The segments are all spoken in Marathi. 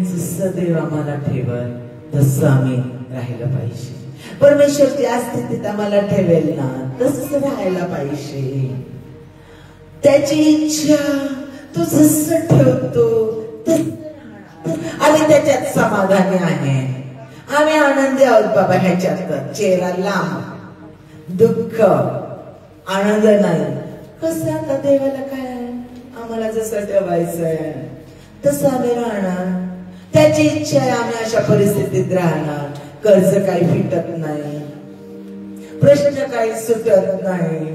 जसं देव आम्हाला ठेवल तसं आम्ही राहायला पाहिजे. परमेश्वर ज्या स्थितीत आम्हाला ठेवेल ना तसंच राहायला पाहिजे. त्याची इच्छा तो जसं ठेवतो आम्ही त्याच्यात समाधानी आहे. आम्ही आनंदी आहोत बाबा. ह्याच्यात चेहरा लांब, दुःख, आनंद नाही. कसं आता देवाला काय, आम्हाला जसं ठेवायचंय तसं आम्ही राहणार. त्याची इच्छा आहे आम्ही अशा परिस्थितीत राहणार. कर्ज काही फिटत नाही, प्रश्न काही सुटत नाही,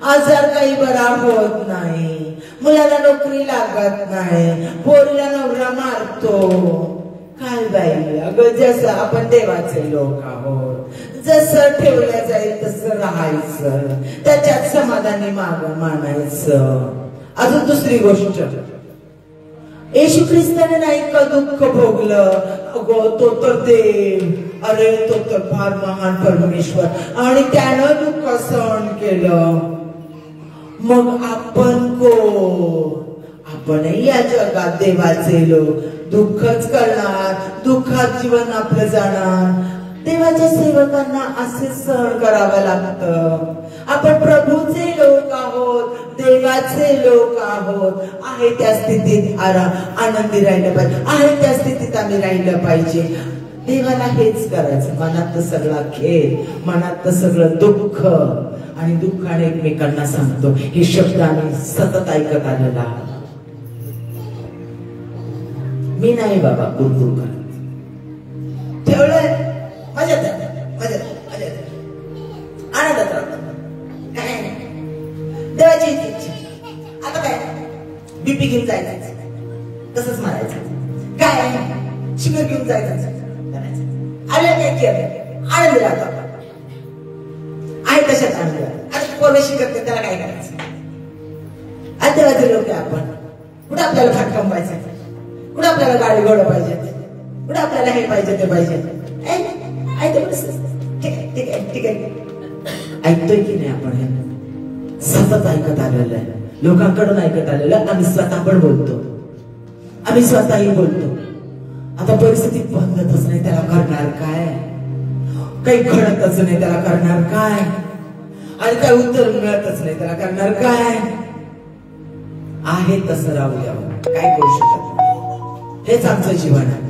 आजार काही बरा होत नाही, मुलाला नोकरी लागत नाही, पोरीला नवरा मारतो. काय बाई, अगं जसं आपण देवाचे लोक आहोत, जसं ठेवलं जाईल तसं राहायचं, त्याच्यात समाधानी मानायचं. अजून दुसरी गोष्ट, येशू ख्रिस्ताने नाही का दुःख भोगलं? अगो तो तर देव, अरे तो तर फार महान परमेश्वर, आणि त्यानं दुःख सहन केलं. मग आपण कोण? आपणही या जगात देवाचे लोक, दुःखच करणार, दुःखात जीवन आपलं जाणार. देवाच्या सेवकांना असे सहन करावं लागतं. आपण प्रभूचे लोक आहोत, देवाचे लोक आहोत. आहे त्या स्थितीत आनंदी राहिलं पाहिजे, आहे त्या स्थितीत आम्ही राहिलं पाहिजे. देवाला हेच करायचं. मनात सगळा खेळ, मनात सगळं दुःख, आणि दुःखाने एकमेकांना सांगतो. हे शब्द आम्ही सतत ऐकत आलेला. मी नाही बाबा कुरकुर करत, ठेवलंय मजेत आनंदात राहतो. काय देवाची इच्छा. आता काय बीपी घेऊन जायचं, तसंच मारायचं, काय शुगर घेऊन जायचं, आल्या काय केलं, आनंद राहतो. आहे तशाच आनंद. आता पोरं शिकत त्याला काय करायचं? देवाचे लोक आहे आपण. कुठं आपल्याला फाट कमवायचं, कुठं आपल्याला गाडी घोडं पाहिजे, कुठं आपल्याला हे पाहिजे ते पाहिजे. ठीक आहे ऐकतोय की नाही आपण? हे सतत ऐकत आलेलं आहे, लोकांकडून ऐकत आलेलं. आम्ही स्वतः पण बोलतो, आम्ही स्वतःही बोलतो. आता परिस्थिती बदलतच नाही, त्याला करणार काय? काही घडतच नाही, त्याला करणार काय? आणि काही उत्तर मिळतच नाही, त्याला करणार काय? आहे तसं राहू द्यावं, काय करू शकत नाही. हेच आमचं जीवन आहे.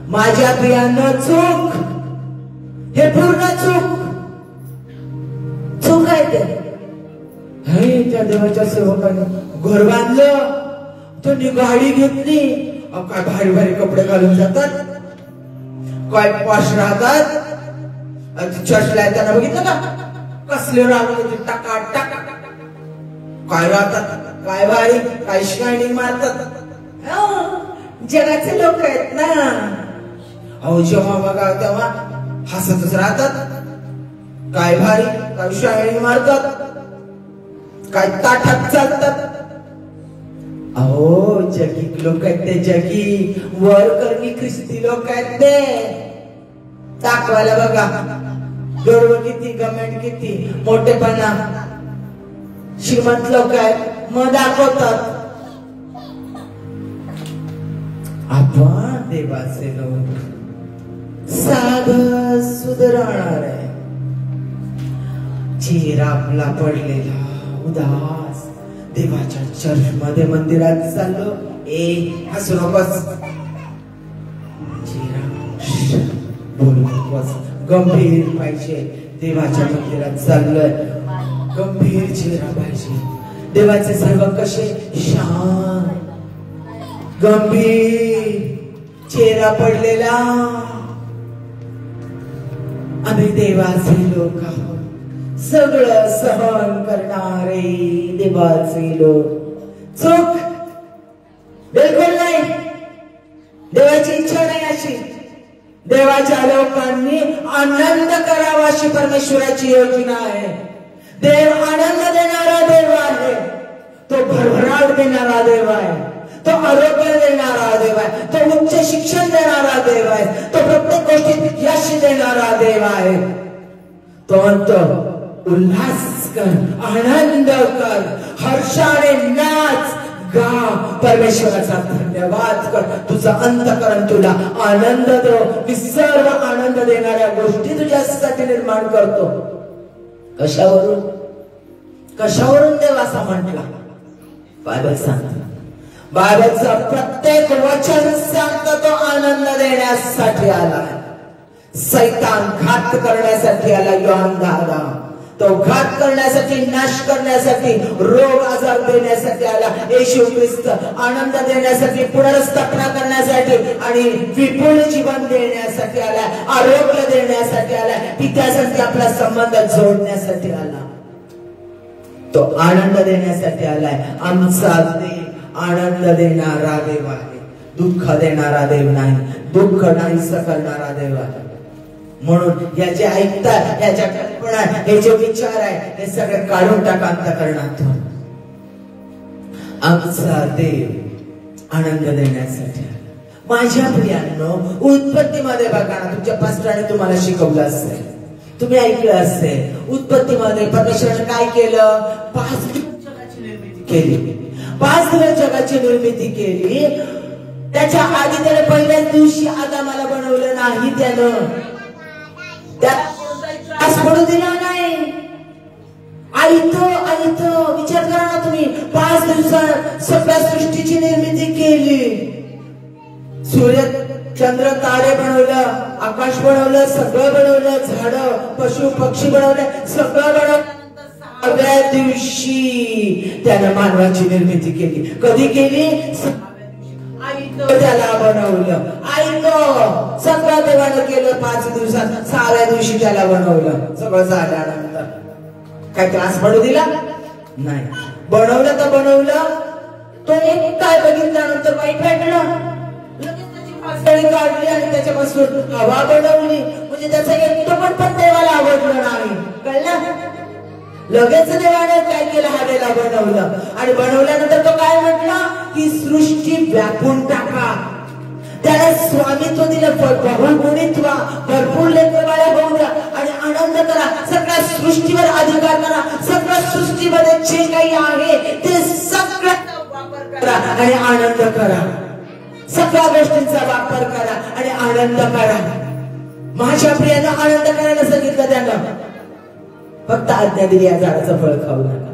माझ्या प्रियांना चूक, हे पूर्ण चूक आहे ते. हे त्या देवाच्या सेवकाने घर बांधलं, त्यांनी गाडी घेतली, काय भारी भारी कपडे घालून जातात, काय पॉश राहतात. चर्चला येताना बघितलं का कसले राहतात, टाका टाका काय राहतात, काय भारी, काय शायनिंग मारतात. जगाचे लोक आहेत ना. अहो जेव्हा बघा तेव्हा हसतच राहतात, काय भारी, काय शायनिंग मारतात, काय ताठात चालतात. अहो जगी लोक आहेत ते, जगी वरकर्मी ख्रिस्ती लोक आहेत ते. दाखवायला बघा गर्व किती, गमेंट किती, मोठेपणा. श्रीमंत लोक आहेत मग दाखवतात. आपण देवाचे लोक साध सुधारणार आहे. चेहरा आपला पडलेला उदास, देवाच्या चर्च मध्ये मंदिरात चाललो, हसू नकोस, चेहरा बोलू नकोस, गंभीर पाहिजे. देवाच्या मंदिरात चाललोय, गंभीर चेहरा पाहिजे. देवाचे सर्व कसे शांत, गंभीर चेहरा पडलेला. आम्ही देवाचे लोक आहोत, सगळं सहन करणारे देवाचे लोक. चूक बिलकुल नाही, देवाची इच्छा नाही अशी. देवाच्या लोकांनी आनंद करावा अशी परमेश्वराची योजना आहे. देव आनंद देणारा देव आहे, तो भरभराट देणारा देव आहे, तो आरोग्य देणारा देव आहे, तो उच्च शिक्षण देणारा देव आहे, तो प्रत्येक गोष्टीत यश देणारा देव आहे. तो म्हणतो उल्हास कर, आनंद कर, हर्षाने नाच, गा परमेश्वराचा धन्यवाद कर. तुझा अंतःकरण तुला आनंद दो. मी सर्व आनंद देणाऱ्या गोष्टी तुझ्यासाठी निर्माण करतो. कशावरून कशावरून देव असा म्हटला? बायबल सांगतो. बायबलचं प्रत्येक वचन सांगतो तो आनंद देण्यासाठी आला. सैतान घात करण्यासाठी आला. योहान 10:10 तो घात करण्यासाठी, नाश करण्यासाठी, रोग आजार देण्यासाठी आला. येशू ख्रिस्त आनंद देण्यासाठी, पुनर्स्थापना करण्यासाठी आणि विपुल जीवन देण्यासाठी आला. आरोग्य देण्यासाठी आला. पित्यासाठी आपला संबंध जोडण्यासाठी आला. तो आनंद देण्यासाठी आलाय. आमचा देव आनंद देणारा देव आहे. दुःख देणारा देव नाही. दुःख नाहीसं करणारा देव आहे. म्हणून या जे ऐकतात, याच्या कल्पना, हे जे विचार आहे, हे सगळे काढून टाका अंतःकरणातून. आमचा देव आनंद देण्यासाठी. माझ्या प्रियांनो, उत्पत्तीमध्ये बघा ना, तुमच्या पास्टराने तुम्हाला शिकवलं असेल, तुम्ही ऐकलं असेल. उत्पत्तीमध्ये परमेश्वराने काय केलं? 5 दिवस जगाची निर्मिती केली. 5 दिवस जगाची निर्मिती केली. त्याच्या आधी त्याने पहिल्याच दिवशी आदामाला बनवलं नाही. त्यानं त्रास पडू दिला नाही. आईतो विचार करा ना तुम्ही. 5 दिवसात सगळ्या सृष्टीची निर्मिती केली. सूर्य, चंद्र, तारे बनवलं, आकाश बनवलं, सगळं बनवलं, झाड, पशु, पक्षी बनवले, सगळं बनवलं. 6व्या दिवशी त्यानं मानवाची निर्मिती केली. कधी केली? त्याला बनवलं. सगळं देवानं केलं 5 दिवसात. 6व्या दिवशी त्याला बनवलं. सगळं झाल्यानंतर काय त्रास पडू दिला नाही. बनवलं तर बनवलं. तो एक काय बघितल्यानंतर वाईट वाटलं. काढली आणि त्याच्यापासून हवा बनवली. म्हणजे त्याचा एक पण देवाला आवडलं नाही. कळलं? लगेच देवाने काय केलं? हवेला बनवलं. आणि बनवल्यानंतर तो काय म्हटला? ही सृष्टी व्यापून टाका. त्याला स्वामित्व दिलं. बहुगुणित्व, भरपूर लेकरबाळ्या होऊ द्या आणि आनंद करा. सगळ्या सृष्टीवर अधिकार करा. सगळ्या सृष्टीमध्ये जे काही आहे ते सगळं वापर करा आणि आनंद करा. सगळ्या गोष्टींचा वापर करा आणि आनंद करा. माझ्या प्रियांना आनंद करायला सांगितलं त्यानं. फक्त आज्ञा दिली, या झाडाचं फळ खाऊ नका.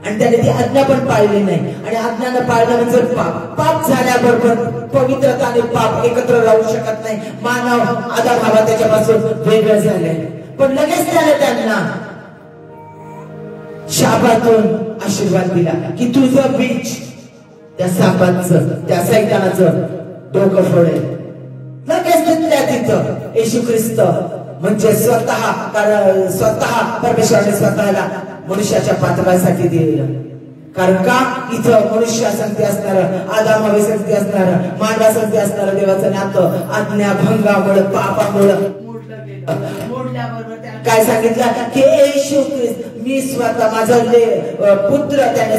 आणि त्याने ती आज्ञा पण पाळली नाही. आणि आज्ञा न पाळणं म्हणजे पाप. पाप झाल्याबरोबर पवित्रता आणि पाप एकत्र राहू शकत नाही. मानव, आदम, हवा त्याच्यापासून वेगळं झाले. पण लगेच त्यांना शापातून आशीर्वाद दिला की तुझं बीज त्या सापाचं, त्या सैतानाचं डोकं फोडेल. लगेच तिथल्या तिथं येशू ख्रिस्त म्हणजे स्वतः परमेश्वराने स्वतःला मनुष्याच्या पातकासाठी दिलेलं. कारण का? इथं मनुष्यासाठी असणारं, आदाम हवेसाठी असणारं, मानवासाठी असणारं देवाचं नातं आज्ञाभंगामुळे, पापामुळे मोडल्याबरोबर काय सांगितलं की येशू ख्रिस्त, मी स्वतः माझा पुत्र, त्याने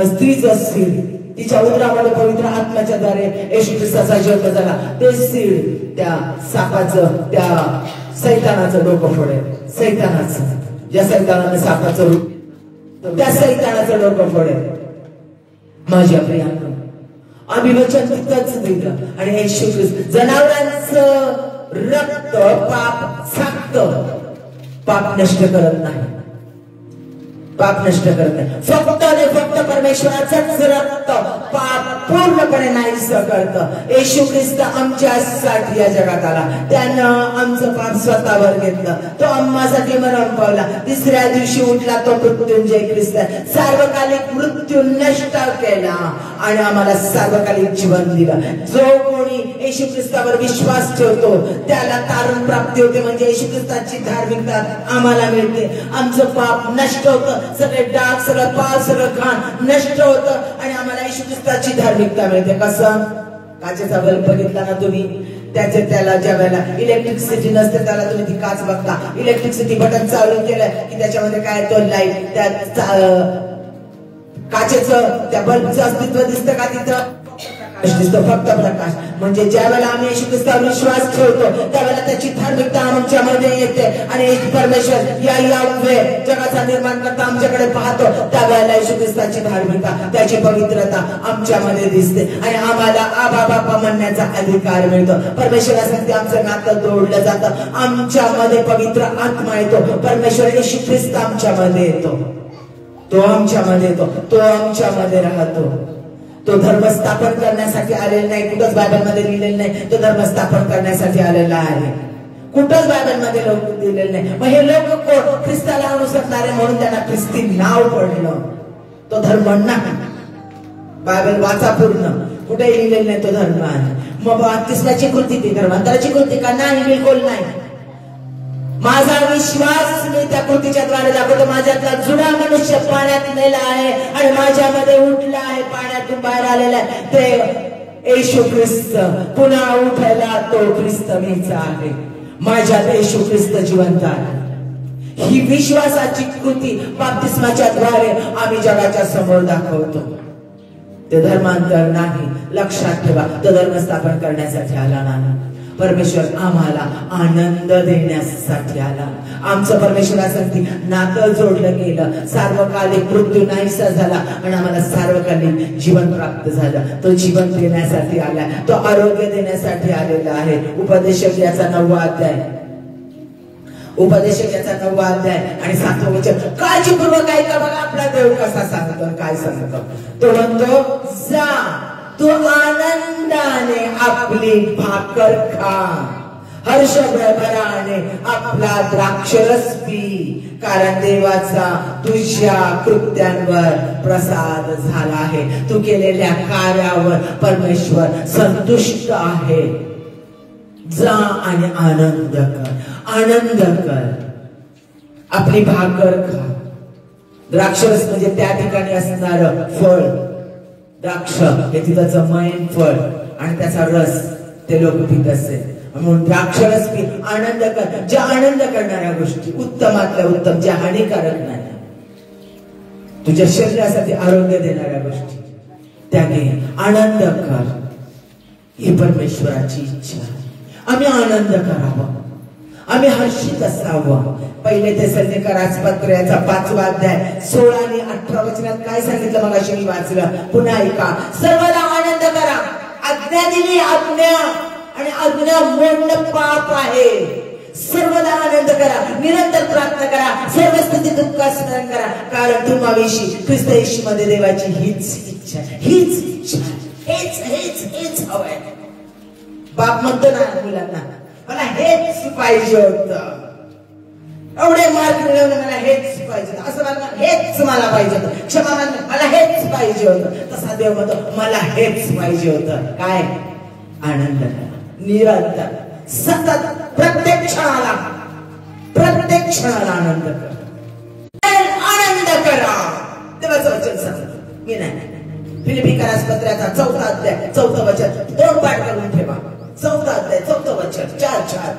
स्त्रीच सीड, तिच्या उदरामध्ये पवित्र आत्म्याच्या द्वारे येशू ख्रिस्ताचा जन्म झाला. ते सीड त्या सापाचं, त्या सैतानाचं डोकं फोडेल. सैतानाचं, ज्या सैतानाने सापाचं रूप, त्या सैतानाचं डोकं फोडेल. माझ्या प्रियांनो, आम्ही वचन तिथंच दिलं. आणि येशू ख्रिस्त जनावरांचं रक्त पाप साकतं, पाप नष्ट करत नाही. पाप नष्ट करत नाही. फक्त परमेश्वराचंच रक्त पाप पूर्णपणे नाहीसं करतं. येशू ख्रिस्त आमच्यासाठी या जगात आला. त्यानं आमचं पाप स्वतःवर घेतलं. तो आम्हासाठी मरण पावला. 3ऱ्या दिवशी उठला. तो मृत्युंजय ख्रिस्त सार्वकालिक मृत्यू नष्ट केला आणि आम्हाला सार्वकालिक जीवन दिलं. जो कोणी येशू ख्रिस्तावर विश्वास ठेवतो त्याला तारण प्राप्ती होते. म्हणजे येशू ख्रिस्ताची धार्मिकता आम्हाला मिळते. आमचं पाप नष्ट होतं. सगळे डाग, सगळं पाप, सगळं घाण नष्ट होतं आणि आम्हाला येशू ख्रिस्ताची धार्मिकता मिळते. कसं? काचेचा बल्ब बघितला ना तुम्ही, त्याला ज्या वेळेला इलेक्ट्रिसिटी नसते त्याला तुम्ही ती काच बघता. इलेक्ट्रिसिटी बटन चालू केलं की त्याच्यामध्ये काय तो लाईट, त्या काचेचं, त्या बल्बचं अस्तित्व दिसतं का तिथं? दिसतो फक्त प्रकाश. म्हणजे ज्या वेळेला आम्ही येशू ख्रिस्तावर विश्वास ठेवतो त्यावेळेला त्याची धार्मिकता आमच्यामध्ये येते आणि परमेश्वर या जगाचा निर्माण करता आमच्याकडे पाहतो त्यावेळेला येशू ख्रिस्ताची धार्मिकता त्याची पवित्रता आमच्यामध्ये दिसते आणि आम्हाला आबा बाबा म्हणण्याचा अधिकार मिळतो. परमेश्वरासाठी आमचं नातं जोडलं जातं. आमच्यामध्ये पवित्र आत्मा येतो. परमेश्वर येशू ख्रिस्त आमच्यामध्ये येतो. तो आमच्यामध्ये येतो. तो आमच्यामध्ये राहतो. तो धर्म स्थापन करण्यासाठी आलेला नाही. कुठंच बायबलमध्ये लिहिलेलं नाही तो धर्म स्थापन करण्यासाठी आलेला आहे. कुठंच बायबलमध्ये लोक दिलेलं नाही. मग हे लोक कोण? ख्रिस्ताला अनुसरणारे म्हणून त्यांना ख्रिस्ती नाव पडलं. तो धर्म नाही. बायबल वाचा पूर्ण. कुठेही लिहिलेलं नाही तो धर्म आहे. मग 38ची कृती ती धर्मांतराची कृती का? नाही, बिलकुल नाही. माझा विश्वास मी त्या कृतीच्या द्वारे दाखवतो. माझ्यातला जुना मनुष्य पाण्यात नेला आहे आणि माझ्यामध्ये उठला आहे, पाण्यातून बाहेर आलेला आहे. ते येशू ख्रिस्त पुन्हा उठला. तो ख्रिस्त मीच आहे. माझ्यात येशू ख्रिस्त जिवंत आहे. ही विश्वासाची कृती बाप्तिस्माच्या द्वारे आम्ही जगाच्या समोर दाखवतो. ते धर्मांतर नाही. लक्षात ठेवा, तो धर्म स्थापन करण्यासाठी आला नाही. परमेश्वर आम्हाला आनंद देण्यासाठी आला. आमचं परमेश्वरासाठी नातं जोडलं गेलं. सार्वकालिक मृत्यू नाहीसा झाला आणि आम्हाला सार्वकालिक जीवन प्राप्त झालं. तो जीवन देण्यासाठी आला. तो आरोग्य देण्यासाठी आलेला आहे. उपदेशक याचा 9वा अध्याय. उपदेशक याचा 9वा अध्याय आणि 7वं वचन. काळजीपूर्वक ऐका. बघा आपला देव कसा सांगतो, काय सांगतो. तो म्हणतो, जा तू आनंदाने आपली भाकर खा, हर्षभराने आपला द्राक्षरस पी, कारण देवाचा तुझ्या कृत्यांवर प्रसाद झाला आहे. तू केलेल्या कार्यावर परमेश्वर संतुष्ट आहे. जा आणि आनंद कर. आनंद कर. आपली भाकर खा. द्राक्षरस म्हणजे त्या ठिकाणी असणार फळ. द्राक्ष हे तिथं मैन फळ आणि त्याचा रस ते लोक पित असे. म्हणून द्राक्षरस पी. आनंद कर. ज्या आनंद करणाऱ्या गोष्टी, उत्तमातल्या उत्तम, ज्या हानिकारक नाही, तुझ्या शरीरासाठी आरोग्य देणाऱ्या गोष्टी त्या घे. आनंद कर. ही परमेश्वराची इच्छा. आम्ही आनंद करावा. आम्ही हर्षित असावं. पहिले तेसलोनिकरास पत्राचा 5वा अध्याय 16 आणि 18 वचनात काय सांगितलं? मग अशी मी वाचलं. पुन्हा ऐका. सर्वदा आनंद करा. आज्ञा दिली, आज्ञा, आणि आज्ञा मोडणं पाप आहे. सर्वदा आनंद करा. निरंतर प्रार्थना करा. सर्व स्थितीत दुःख स्मरण करा, कारण तुम्हाविषयी ख्रिस्त येशूमध्ये देवाची हीच इच्छा आहे. हीच इच्छा आहे. हेच हवंय. बाप म्हणतो ना मुलांना, मला हेच पाहिजे होतं. एवढे मार्क मिळवले, मला हेच पाहिजे होतं. असं मला हेच मला पाहिजे होतं. क्षमा मागणं, मला हेच पाहिजे होतं. तसा देव म्हणतो, मला हेच पाहिजे होतं. काय? आनंद करा. निरंतर, सतत, प्रत्येक क्षणाला आनंद करा. आनंद करा. देवाचं वचन सांगतो. मी नाही. फिलिपिकरास पत्राचा 4था अध्याय 4थं वचन तोंड पाठ करून ठेवा. 4था अध्याय 4थं वचन 4:4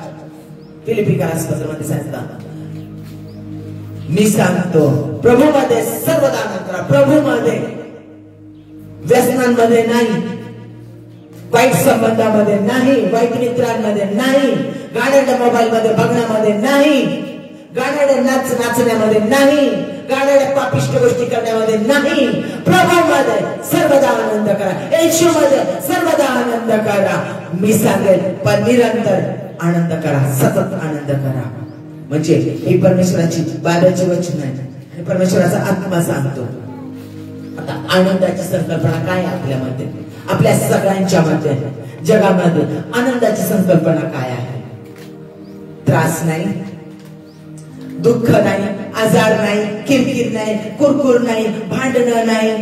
फिलिपिकरास पत्रामध्ये सांगतात, मी सांगतो प्रभूमध्ये सर्वदा आनंद करा. प्रभूमध्ये, व्यसनांमध्ये नाही, वाईट संबंधामध्ये नाही, वाईट मित्रांमध्ये नाही, गाण्याच्या मोबाईल मध्ये बघण्यामध्ये नाही, गाण्याच्या नाचण्यामध्ये नाही, गाण्याच्या पापिष्ट गोष्टी करण्यामध्ये नाही. प्रभूमध्ये सर्वदा आनंद करा. येशूमध्ये सर्वदा आनंद करा. मी सांगेल, पण निरंतर आनंद करा, सतत आनंद करा. म्हणजे ही परमेश्वराची बायबलची वचन आहे आणि परमेश्वराचा आत्मा सांगतो. आता आनंदाची संकल्पना काय आपल्यामध्ये, आपल्या सगळ्यांच्या मध्ये, जगामध्ये आनंदाची संकल्पना काय आहे? त्रास नाही, दुःख नाही, आजार नाही, किरकिर नाही, कुरकुर नाही, भांडणं नाही,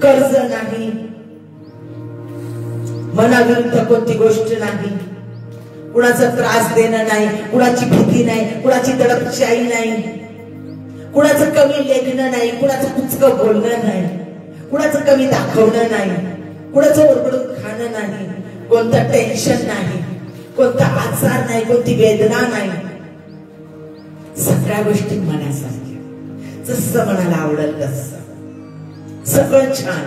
कर्ज नाही, मनाविरुद्ध कोणती गोष्ट नाही, कुणाचा त्रास देणं नाही, कुणाची भीती नाही, कुणाची दडपशाही नाही, कुणाचं कमी लेखणं नाही, कुणाचं कुचकं बोलणं नाही, कुणाचं कमी दाखवणं नाही, कुणाचं ओरडून खाणं नाही, कोणतं टेन्शन नाही, कोणता आजार नाही, कोणती वेदना नाही. सगळ्या गोष्टी मनासारख्या, जसं मनाला आवडेल तसं, सगळं छान,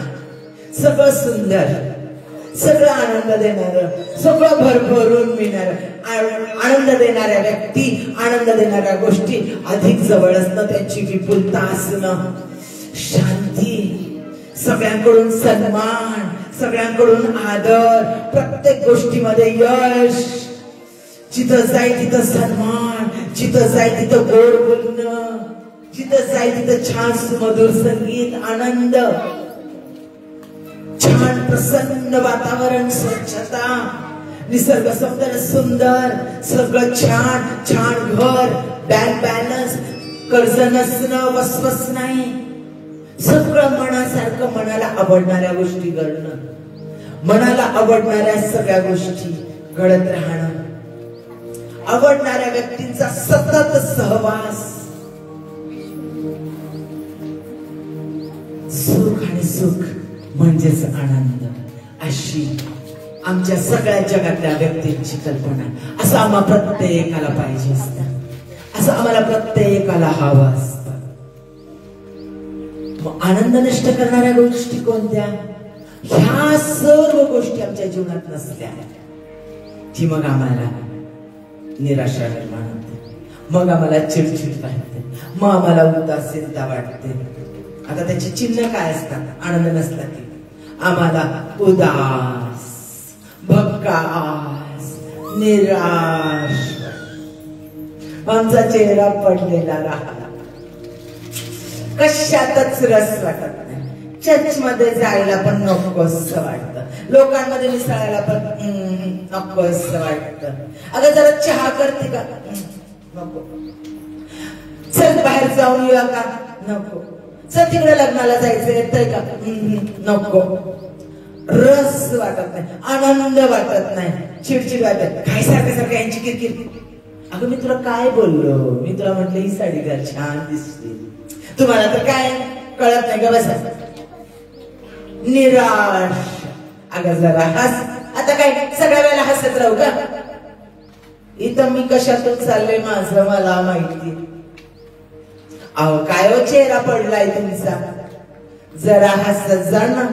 सगळं सुंदर, सगळं आनंद देणारं, सगळं भरभरून मिळणारं, आनंद देणाऱ्या व्यक्ती, आनंद देणाऱ्या गोष्टी अधिक जवळ असणं, त्यांची विपुलता असणं, शांती, सगळ्यांकडून सन्मान, सगळ्यांकडून आदर, प्रत्येक गोष्टीमध्ये यश, जिथं जाईल तिथं सन्मान, जिथं जाईल तिथं गोड बोलणं, जिथं जाईल तिथं छान सुमधुर संगीत, आनंद, छान प्रसन्न वातावरण, स्वच्छता, निसर्ग सौंदर्य सुंदर, सगळं छान, छान घर, बँक बॅलन्स, कर्ज नसणं, वसवस नाही, सगळं मनासारखं, मनाला आवडणाऱ्या गोष्टी घडणं, मनाला आवडणाऱ्या सगळ्या गोष्टी घडत राहणं, आवडणाऱ्या व्यक्तींचा सतत सहवास, सुख आणि सुख म्हणजेच आनंद, अशी आमच्या सगळ्या जगातल्या व्यक्तींची कल्पना. असं आम्हा प्रत्येकाला पाहिजे असतं, असं आम्हाला प्रत्येकाला हवं असतं. मग आनंद नष्ट करणाऱ्या गोष्टी कोणत्या? ह्या सर्व गोष्टी आमच्या जीवनात नसल्या की मग आम्हाला निराशा निर्माण होते, मग आम्हाला चिडचिड वाटते, मग आम्हाला उदासीनता वाटते. आता त्याची चिन्ह काय असतात? आनंद नसला की आम्हाला उदास, भकास, निराश, आमचा चेहरा पडलेला राहिला, कशातच रस वाटत नाही, चर्च मध्ये जायला पण नकोस वाटतं, लोकांमध्ये मिसळायला पण नकोस वाटतं. अगं जरा चहा करते का? नको. चल बाहेर जाऊन येऊया का? नको. चल तिकडे लग्नाला जायचं, येतंय का? नको. रस वाटत नाही, आनंद वाटत नाही, चिडचिड वाटत. काय सारखं सारखं यांची किरकिर. अगं मी तुला काय बोललो? मी तुला म्हटलं ही साडी घाल, छान दिसते. तुम्हाला तर काय कळत नाही का? बसा निराश. अगं जरा हस. आता काय सगळ्या वेळेला हसत राहू का? इथं मी कशातून चालले माझं मला माहिती. अहो काय हो चेहरा पडलाय तुमचा, जरा हसत जा ना.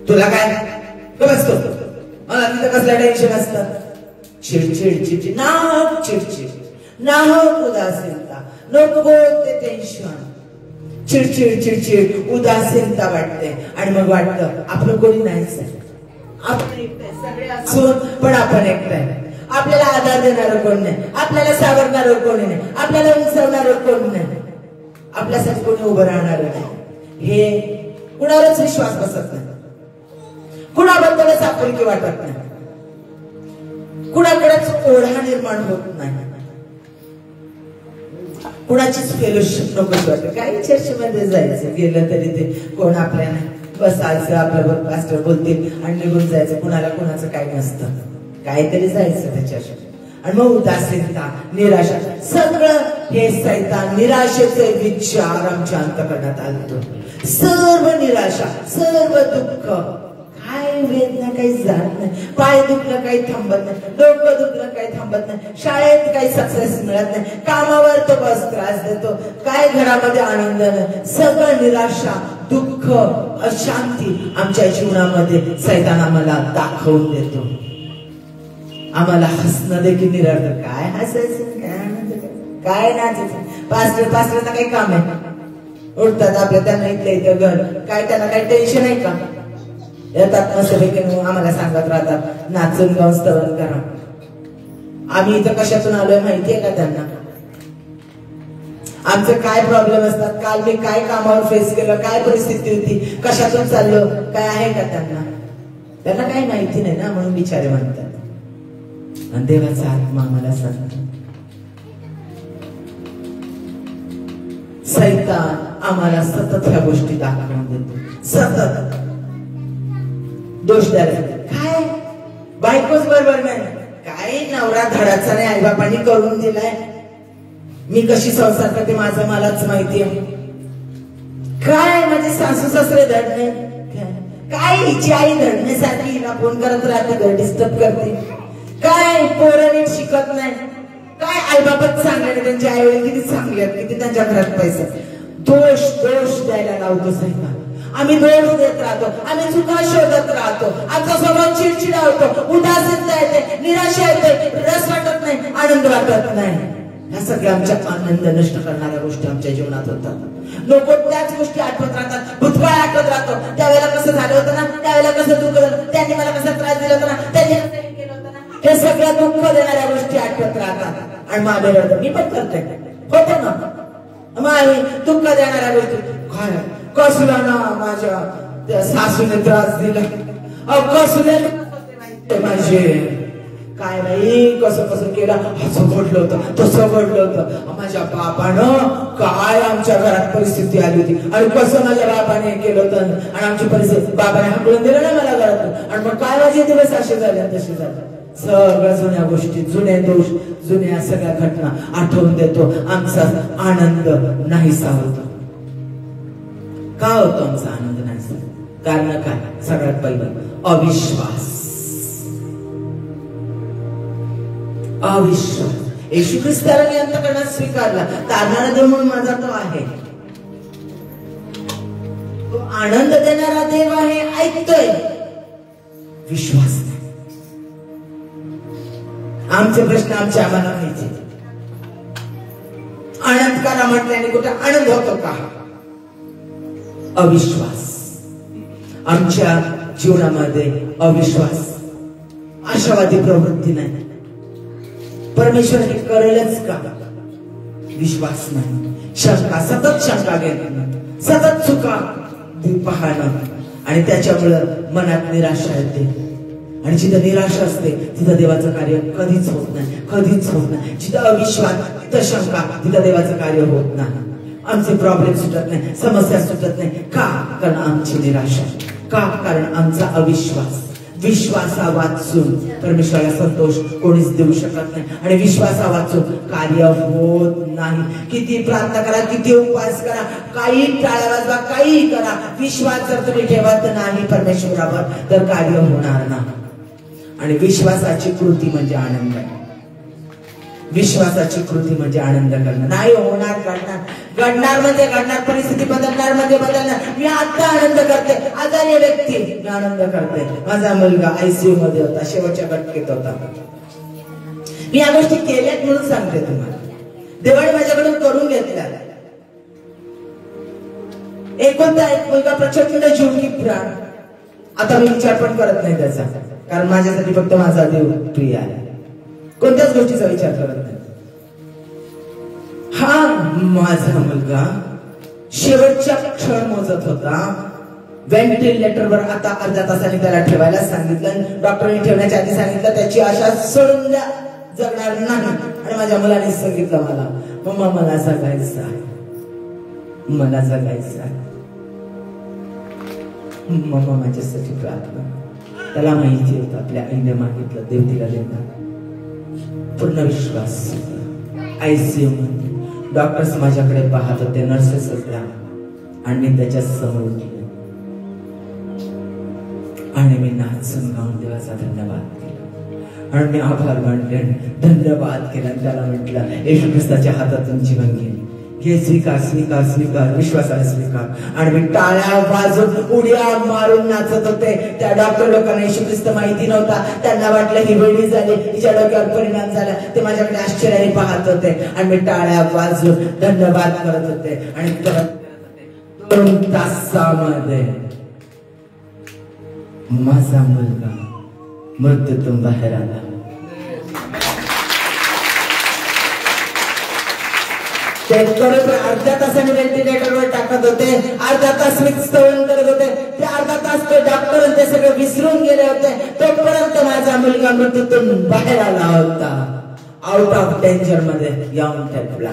तुला काय बसतो? मला तिथं कसलं टेन्शन असतं? चिडचिड चिडचिड, नाहक चिडचिड, नाहक उदासीनता, नको ते टेन्शन, चिडचिड चिडचिड, उदासीनता वाटते. आणि मग वाटतं आपलं कोणी नाहीच आहे, आपण एकटं, सगळे असून पण आपण एकटं. आपल्याला आधार देणारं कोण नाही, आपल्याला सावरणारं कोणी नाही, आपल्याला उंचवणारं कोण नाही, आपल्यासाठी कोणी उभं राहणार नाही. हे कुणावरच विश्वास बसत नाही, कुणाबद्दलच आपुलकी वाटत नाही, कुणाकडेच ओढा निर्माण होत नाही, कुणाचीच फेलोशिप नकोच वाटत. काही चर्चेमध्ये जायचं, गेलं तरी ते कोण आपल्या नाही, बसायचं, आपल्यावर पास्टर बोलतील आणि निघून जायचं, कुणाला कुणाचं काही नसतं, काहीतरी जायचं त्याच्याशी. आणि मग उदासीनता, निराशा, सगळं हे सैतान निराशेचे विचार आमच्या अंतःकरणात आणतो. सर्व निराशा, सर्व दुःख, काय वेदना काही जात नाही, पाय दुखलं काही थांबत नाही, डोकं दुखलं काही थांबत नाही, शाळेत काही सक्सेस मिळत नाही, कामावर तो बस त्रास देतो, काय घरामध्ये आनंद नाही, सगळं निराशा, दुःख, अशांती आमच्या जीवनामध्ये सैतान आम्हाला दाखवून देतो. आम्हाला हसणं देखील निरार्थ. काय हसायचं, काय नाचायचं? पास्टरना काही काम आहे? उठतात आपल्या, त्यांना इथलं इथं घर, काय त्यांना काही टेन्शन आहे का? येतात मस्तपैकी आम्हाला सांगत राहतात नाचून गाऊन स्तवन करा. आम्ही इथं कशातून आलोय माहितीये का त्यांना? आमचे काय प्रॉब्लेम असतात, काल मी काय कामावर फेस केलं, काय परिस्थिती होती, कशातून चाललो, काय आहे का त्यांना? त्यांना काही माहिती नाही ना, म्हणून बिचारे म्हणतात. आणि देवाचा आत्मा आम्हाला सांगतो, सैतान आम्हाला सतत ह्या गोष्टी दाखवून देतो, सतत दोष द्यायला. काय बायकोच बरोबर नाही, काय नवरा धडाचा नाही, आईबापांनी करून दिलाय, मी कशी संसार करते माझं मलाच माहिती आहे. काय माझे सासू सासरे धड नाही, काय हिची आई धडण्यासाठी हिला फोन करत राहते, घर डिस्टर्ब करते, काय पोरं नीट शिकत नाही, काय आईबापाच चांगले नाही, त्यांचे आई वडील किती चांगले आहेत, किती त्यांच्या घरात पैसे. दोष दोष द्यायला लावतो सैतान. आम्ही दोष देत राहतो, आम्ही चुका शोधत राहतो, आमचा स्वभाव चिडचिडा होतो, उदासीनता येते, निराशा येते, रस वाटत नाही, आनंद वाटत नाही. ह्या सगळ्या आमच्या आनंद नष्ट करणाऱ्या गोष्टी आमच्या जीवनात होतात. लोक त्याच गोष्टी आठवत राहतात, भूतकाळ आठवत राहतो. त्यावेळेला कसं झालं होतं ना, त्यावेळेला कसं दुःख झालं, त्यांनी मला कसा त्रास दिला होता ना, त्यांनी कसं केलं होतं ना, हे सगळ्या दुःख देणाऱ्या गोष्टी आठवत राहतात. आणि माझे रडतं, मी पण करते, होते ना माझी दुःख देणाऱ्या गोष्टी. काय कसला ना माझ्या त्या सासूने त्रास दिला, कसले माझे काय नाही, कसं कसं केलं, असं घडलं होतं, तसं घडलं होतं. माझ्या बापानं काय आमच्या घरात परिस्थिती आली होती, आणि कसं माझ्या बापाने केलं होतं, आणि आमची परिस्थिती बाबाने हाकलून दिलं ना मला घरात, आणि मग काय माझे दिवस असे झाले तसे झाले. सगळ्या जुन्या गोष्टी, जुने दोष, जुन्या सगळ्या घटना आठवून देतो. आमचा आनंद नाहीसा होतो. का होतो आमचा आनंद नाहीसा? कारण काय? सगळ्यात पहिलं अविश्वास. अविश्वास. येशू ख्रिस्ताला मी अंतःकरणात स्वीकारला, तारणारा देव म्हणून माझा तो आहे, तो आनंद देणारा देव आहे, ऐकतोय, विश्वास नाही. आमचे प्रश्न आम्हाला माहिती. आनंद करा म्हटल्याने कुठे आनंद होतो का? अविश्वास. आमच्या जीवनामध्ये अविश्वास, आशावादी प्रवृत्ती नाही. परमेश्वर हे करेलच का? विश्वास नाही. शंका, सतत शंका घेणं, सतत चुका पाहणं, आणि त्याच्यामुळं मनात निराशा येते. आणि जिथं निराशा असते तिथं देवाचं कार्य कधीच होत नाही, कधीच होत नाही. जिथं अविश्वास, तिथं शंका, तिथं देवाचं कार्य होत नाही. आमचे प्रॉब्लेम सुटत नाही, समस्या सुटत नाही. का? कारण आमची निराशा. का? कारण आमचा अविश्वास. विश्वासा वाचून परमेश्वराला संतोष कोणीच देऊ शकत नाही, आणि विश्वासा वाचून कार्य होत नाही. किती प्रार्थना करा, किती उपवास करा, काही टाळा वाजवा, काही करा, विश्वास जर तुम्ही ठेवत नाही परमेश्वरावर तर कार्य होणार नाही. आणि विश्वासाची कृती म्हणजे आनंद. विश्वासाची कृती म्हणजे आनंद करणं. नाही होणार, घडणार म्हणजे घडणार, परिस्थिती बदलणार म्हणजे बदलणार. मी आता आनंद करते, आजारी व्यक्ती मी आनंद करते. माझा मुलगा आयसीयू मध्ये होता, शेवटच्या घटकेत होता. मी या गोष्टी केल्यात म्हणून सांगते तुम्हाला. देवाने माझ्याकडून करून घेतल्या. एकोणता एक मुलगा प्रचंड जीव की प्राण. आता मी विचार पण करत नाही त्याचा, कारण माझ्यासाठी फक्त माझा देव प्रिय आहे. कोणत्याच गोष्टीचा विचार करत नाही. हा माझा मुलगा शेवटच्या क्षण मोजत होता. व्हेंटिलेटरवर आता अर्ध्या तासाने त्याला ठेवायला सांगितलं. डॉक्टरांनी ठेवण्याच्या आधी सांगितलं त्याची आशा सोडून द्या, जगणार नाही. आणि माझ्या मुलाने सांगितलं मला, मम्मा मला जगायचं आहे, मला जगायचं आहे. मम्मा माझ्यासाठी प्रार्थना. त्याला माहिती होतं आपल्या आईने मागितलं, देव तिला देणार. पूर्ण विश्वास. आयसीयू मध्ये डॉक्टर्स माझ्याकडे पाहत होते, नर्सेस होत्या, आणि मी त्याच्या समोर गेले आणि मी नाचून गाऊन देवाचा धन्यवाद केला, आणि मी आभार मानले, धन्यवाद केला. त्याला म्हटलं, येशू ख्रिस्ताच्या हातातून जीवन घे, घे, स्वीकार स्वीकार स्वीकार, विश्वासाने स्वीकार. आणि मी टाळ्या वाजून उड्या मारून नाचत होते. त्या डॉक्टर लोकांना येशू ख्रिस्त माहिती नव्हता. त्यांना वाटलं ही वेळी झाली, तिच्या डोक्यावर परिणाम झाला. ते माझ्याकडे आश्चर्याने पाहत होते, आणि मी टाळ्या वाजून धन्यवाद करत होते. आणि 2 तासामध्ये माझा मुलगा मृत्यूतून बाहेर आला. ते अर्ध्या तासाने व्हेंटिलेटरवर टाकत होते, अर्धा तास मी स्तवन करत होते. ते अर्धा तास ते डॉक्टर ते सगळे विसरून गेले होते. तोपर्यंत माझा मुलगा मृत्यूतून बाहेर आला होता, आउट ऑफ डेंजर मध्ये येऊन ठेपला.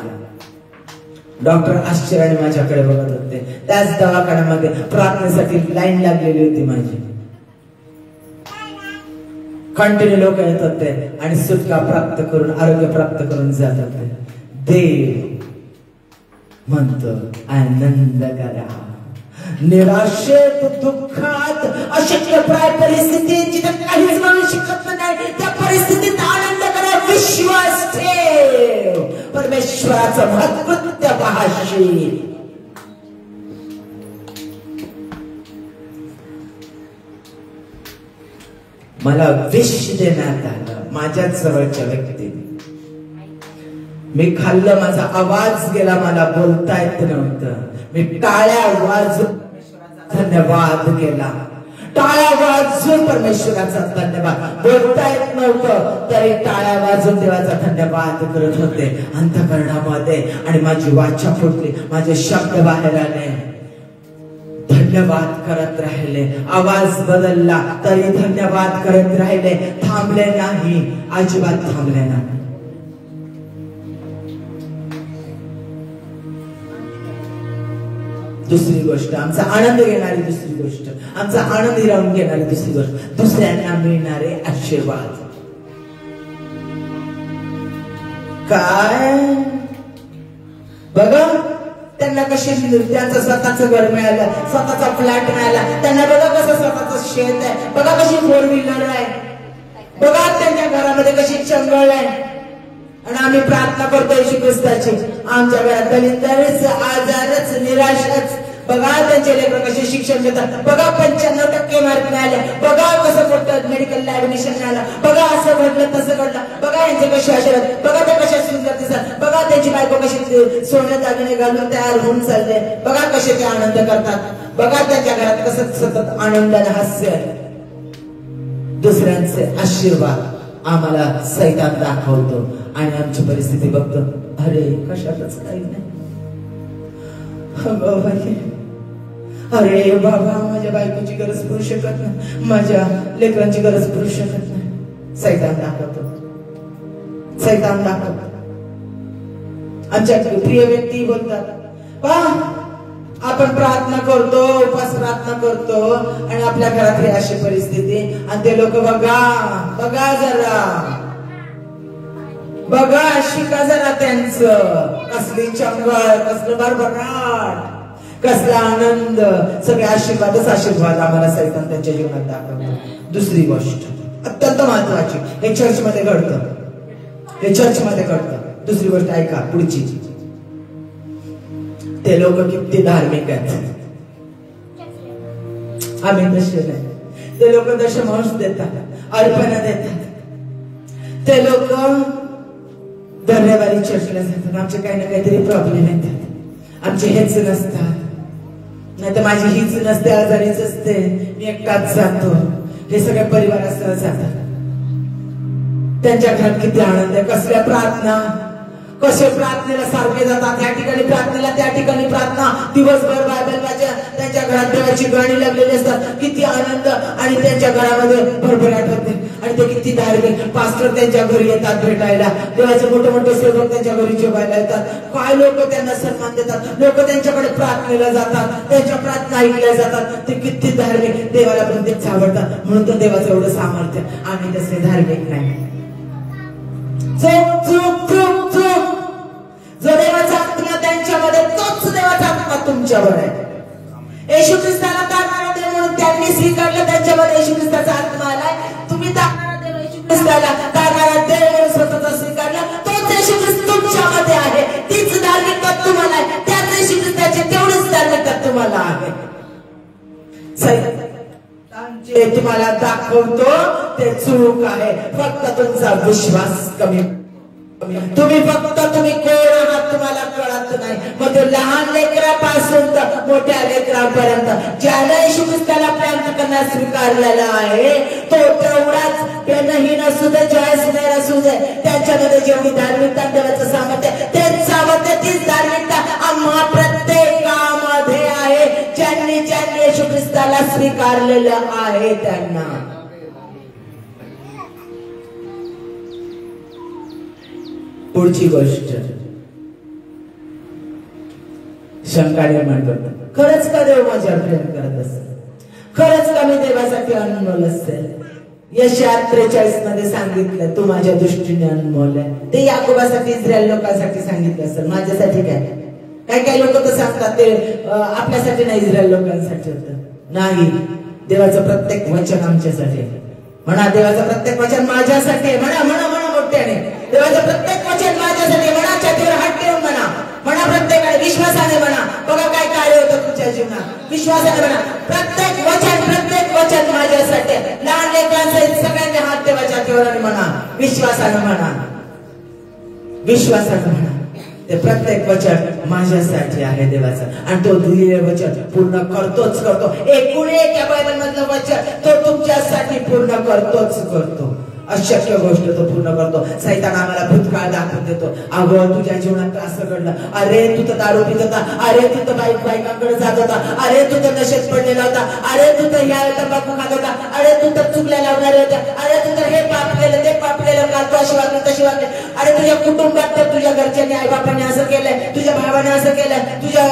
डॉक्टर आश्चर्याने माझ्याकडे बघत होते. त्याच दवाखान्यामध्ये प्रार्थनेसाठी लाईन लागलेली होती माझी. कंटिन्यू लोक येत होते आणि सुटका प्राप्त करून, आरोग्य प्राप्त करून जात होते. देव म्हणतो आनंद करा. निराशेत, दुःखात, अशक्यप्राय परिस्थितीत, जिथे काहीच म्हणू शकत नाही त्या परिस्थितीत आनंद करा, विश्वास ठेव. परमेश्वराचं महत्कृत्य पाहाशी. मला विष देण्यात आलं माझ्या जवळच्या व्यक्तीने. मी खाल्लं, माझा आवाज गेला, मला बोलता येत नव्हतं. मी टाळ्या वाजून धन्यवाद केला, टाळ्या वाजून परमेश्वराचा धन्यवाद. बोलता येत नव्हतं तरी टाळ्या वाजून देवाचा धन्यवाद करत होते अंतःकरणामध्ये. आणि माझी वाचा फुटली, माझे शब्द बाहेर आले, धन्यवाद करत राहिले. आवाज बदलला तरी धन्यवाद करत राहिले, थांबले नाही, अजिबात थांबले नाही. दुसरी गोष्ट, आमचा आनंद घेणारी दुसरी गोष्ट, आमचा आनंद हिरावून घेणारी दुसरी गोष्ट, दुसऱ्यांना मिळणारे आशीर्वाद. काय बघा, त्यांना कशी त्यांचं स्वतःचं घर मिळालं, स्वतःचा फ्लॅट मिळाला, त्यांना बघा कसं स्वतःचं शेत आहे, बघा कशी 4 व्हीलर आहे, बघा त्यांच्या घरामध्ये कशी चंगळ आहे. आणि आम्ही प्रार्थना करतो येशू ख्रिस्ताची, आमच्या घरात दलिंदरच, आजारच, निराशच. बघा त्यांचे लेकरं कसे शिक्षण घेतात, बघा 95% मार्क मिळाले, बघा कसं मोठं मेडिकलला ऍडमिशन मिळालं, बघा असं घडलं तसं घडलं, बघा यांचे कसे आशीर्वाद, बघा ते कशा सुंदर दिसतात, बघा त्यांची बायको कशी सोन्या दागिने घालून तयार होऊन चालले, बघा कसे ते आनंद करतात, बघा त्यांच्या घरात कसं सतत आनंदाने हास्य. दुसऱ्यांचे आशीर्वाद आम्हाला सैतान दाखवतो आणि आमची परिस्थिती बघतो, अरे कशातच काही नाही. अरे बाबा, माझ्या बायकोची गरज पुरू शकत नाही, माझ्या लेकरांची गरज पुरू शकत नाही. सैतान दाखवतो, सैतान दाखवतो. आमच्या प्रिय व्यक्ती बोलतात, पहा आपण प्रार्थना करतो, उपास प्रार्थना करतो आणि आपल्या घरात ही अशी परिस्थिती, आणि ते लोक बघा बघा जरा, बघा शिका जरा त्यांचं, कसली चंगळ, कसलं भरभराट, कसला आनंद, सगळे आशीर्वादच आशीर्वाद आम्हाला सैतान त्यांच्या जीवनात दाखवतो. दुसरी गोष्ट अत्यंत महत्वाची, हे चर्च मध्ये घडतं, हे चर्च मध्ये घडतं. दुसरी गोष्ट ऐका पुढची, ते लोक किती धार्मिक आहेत, आम्ही तसे नाही. ते लोक दशमांश देतात, अर्पण देतात, ते लोक दरबारी चर्चला जातात. आमचे काही ना काहीतरी प्रॉब्लेम येतात, आमचे हेच नसतात, नाही तर माझी हीच नसते, आजारीच असते, मी एकटाच जातो, हे सगळे परिवारासह जातात. त्यांच्या घरात किती आनंद आहे, कसल्या प्रार्थना, कसे प्रार्थनेला सारखे जातात, त्या ठिकाणी प्रार्थनेला, त्या ठिकाणी प्रार्थना, दिवसभर बायबल वाचन, त्यांच्या घरात देवाची गाणी लागलेली असतात, किती आनंद. आणि त्यांच्या घरामध्ये भरभराट होते, आणि ते किती धार्मिक. पास्टर त्यांच्या घरी येतात भेटायला, देवाचे मोठे मोठे सेवक त्यांच्या घरी जेवायला येतात, काय लोक त्यांना सन्मान देतात, लोक त्यांच्याकडे प्रार्थनेला जातात, त्यांच्या प्रार्थना ऐकल्या जातात. ते किती धार्मिक, देवाला पण तेच आवडतात, म्हणून तर देवाचं एवढं सामर्थ्य. आम्ही तसे धार्मिक नाही. चूक चूक चूक चूक. जो देवाचा आत्मा त्यांच्यामध्ये, तोच देवाचा आत्मा तुमच्यावर आहे. येशू ख्रिस्ताला तारणारा देव म्हणून त्यांनी स्वीकारलं, त्यांच्यामध्ये येशू ख्रिस्ताचा आत्मा आलाय. तुम्ही तारणारा देव येशू ख्रिस्ताला तारणारा देव म्हणून स्वतःचा स्वीकारला, तोच येशू ख्रिस्त तुमच्यामध्ये आहे. तीच धार्मिकता तुम्हाला आहे, त्याच येशू ख्रिस्ताची तेवढीच धार्मिकता तुम्हाला आहे. जे तुम्हाला दाखवतो ते चूक आहे, फक्त तुमचा विश्वास कमी. तुम्ही फक्त तुम्ही कोण आहात तुम्हाला कळत नाही. मग तो लहान लेकरापासून तर मोठ्या लेकरापर्यंत ज्याला येशू ख्रिस्ताला आपल्या अंतःकरणात स्वीकारलेला आहे, तो तेवढाच बेनहीन असू दे, जयस्नेर असू दे, त्यांच्यामध्ये जेवढी धार्मिकता, देवाचं सामर्थ्य, तेच सामर्थ्य, तीच धार्मिकता आम्हा प्रत्येकामध्ये आहे. ज्यांनी ज्यांनी येशू ख्रिस्ताला स्वीकारलेलं आहे त्यांना. पुढची गोष्ट, शंका निर्माण करतात, खरंच का देव माझ्यावर प्रेम करत असेल, खरंच का मी देवासाठी अनमोल असेल. यशया 43 मध्ये सांगितलं, तू माझ्या दृष्टीने अनमोल आहे. ते याकोबासाठी, इस्रायल लोकांसाठी सांगितलं असेल, माझ्यासाठी काय. काही लोक तर सांगतात ते आपल्यासाठी नाही, इस्रायल लोकांसाठी होतं. नाही, देवाचं प्रत्येक वचन आमच्यासाठी. म्हणा, देवाचं प्रत्येक वचन माझ्यासाठी. म्हणा म्हणा म्हणा मोठ्याने, देवाचं प्रत्येक वचन माझ्यासाठी. म्हणा, छातीवर हात ठेवून म्हणा, म्हणा प्रत्येकाने, विश्वासाने म्हणा. बघा काय कार्य होतं तुमच्या जीवनात, विश्वासाने म्हणा. प्रत्येक वचन माझ्यासाठी. लहान लेकरांसहित सगळ्या जोराने म्हणा, विश्वासानं म्हणा, विश्वासानं म्हणा. ते प्रत्येक वचन माझ्यासाठी आहे देवाचं, आणि तो दिलेलं वचन पूर्ण करतोच करतो. एकूण एक या बायबल मधलं वचन तो तुमच्यासाठी पूर्ण करतोच करतो. अशक्य गोष्ट तो पूर्ण करतो. सैतान आम्हाला भूतकाळ दाखवून देतो. अगं तुझ्या जीवनात असं घडलं, अरे तू तर दारू पित होता, अरे तू तर बायकांकडे जात होता, अरे तू तर नशेत पडलेला होता, अरे तू तर ह्या तंबाखू खात होता, अरे तू तर चुकल्या लावणारे होत्या, अरे तू तर हे पाप केलं ते पाप केलं, काल तू अशी वागली तशी वागली, अरे तुझ्या कुटुंबात तर तुझ्या घरच्यांनी आई बापाने असं केलंय, तुझ्या भावाने असं केलंय, तुझ्या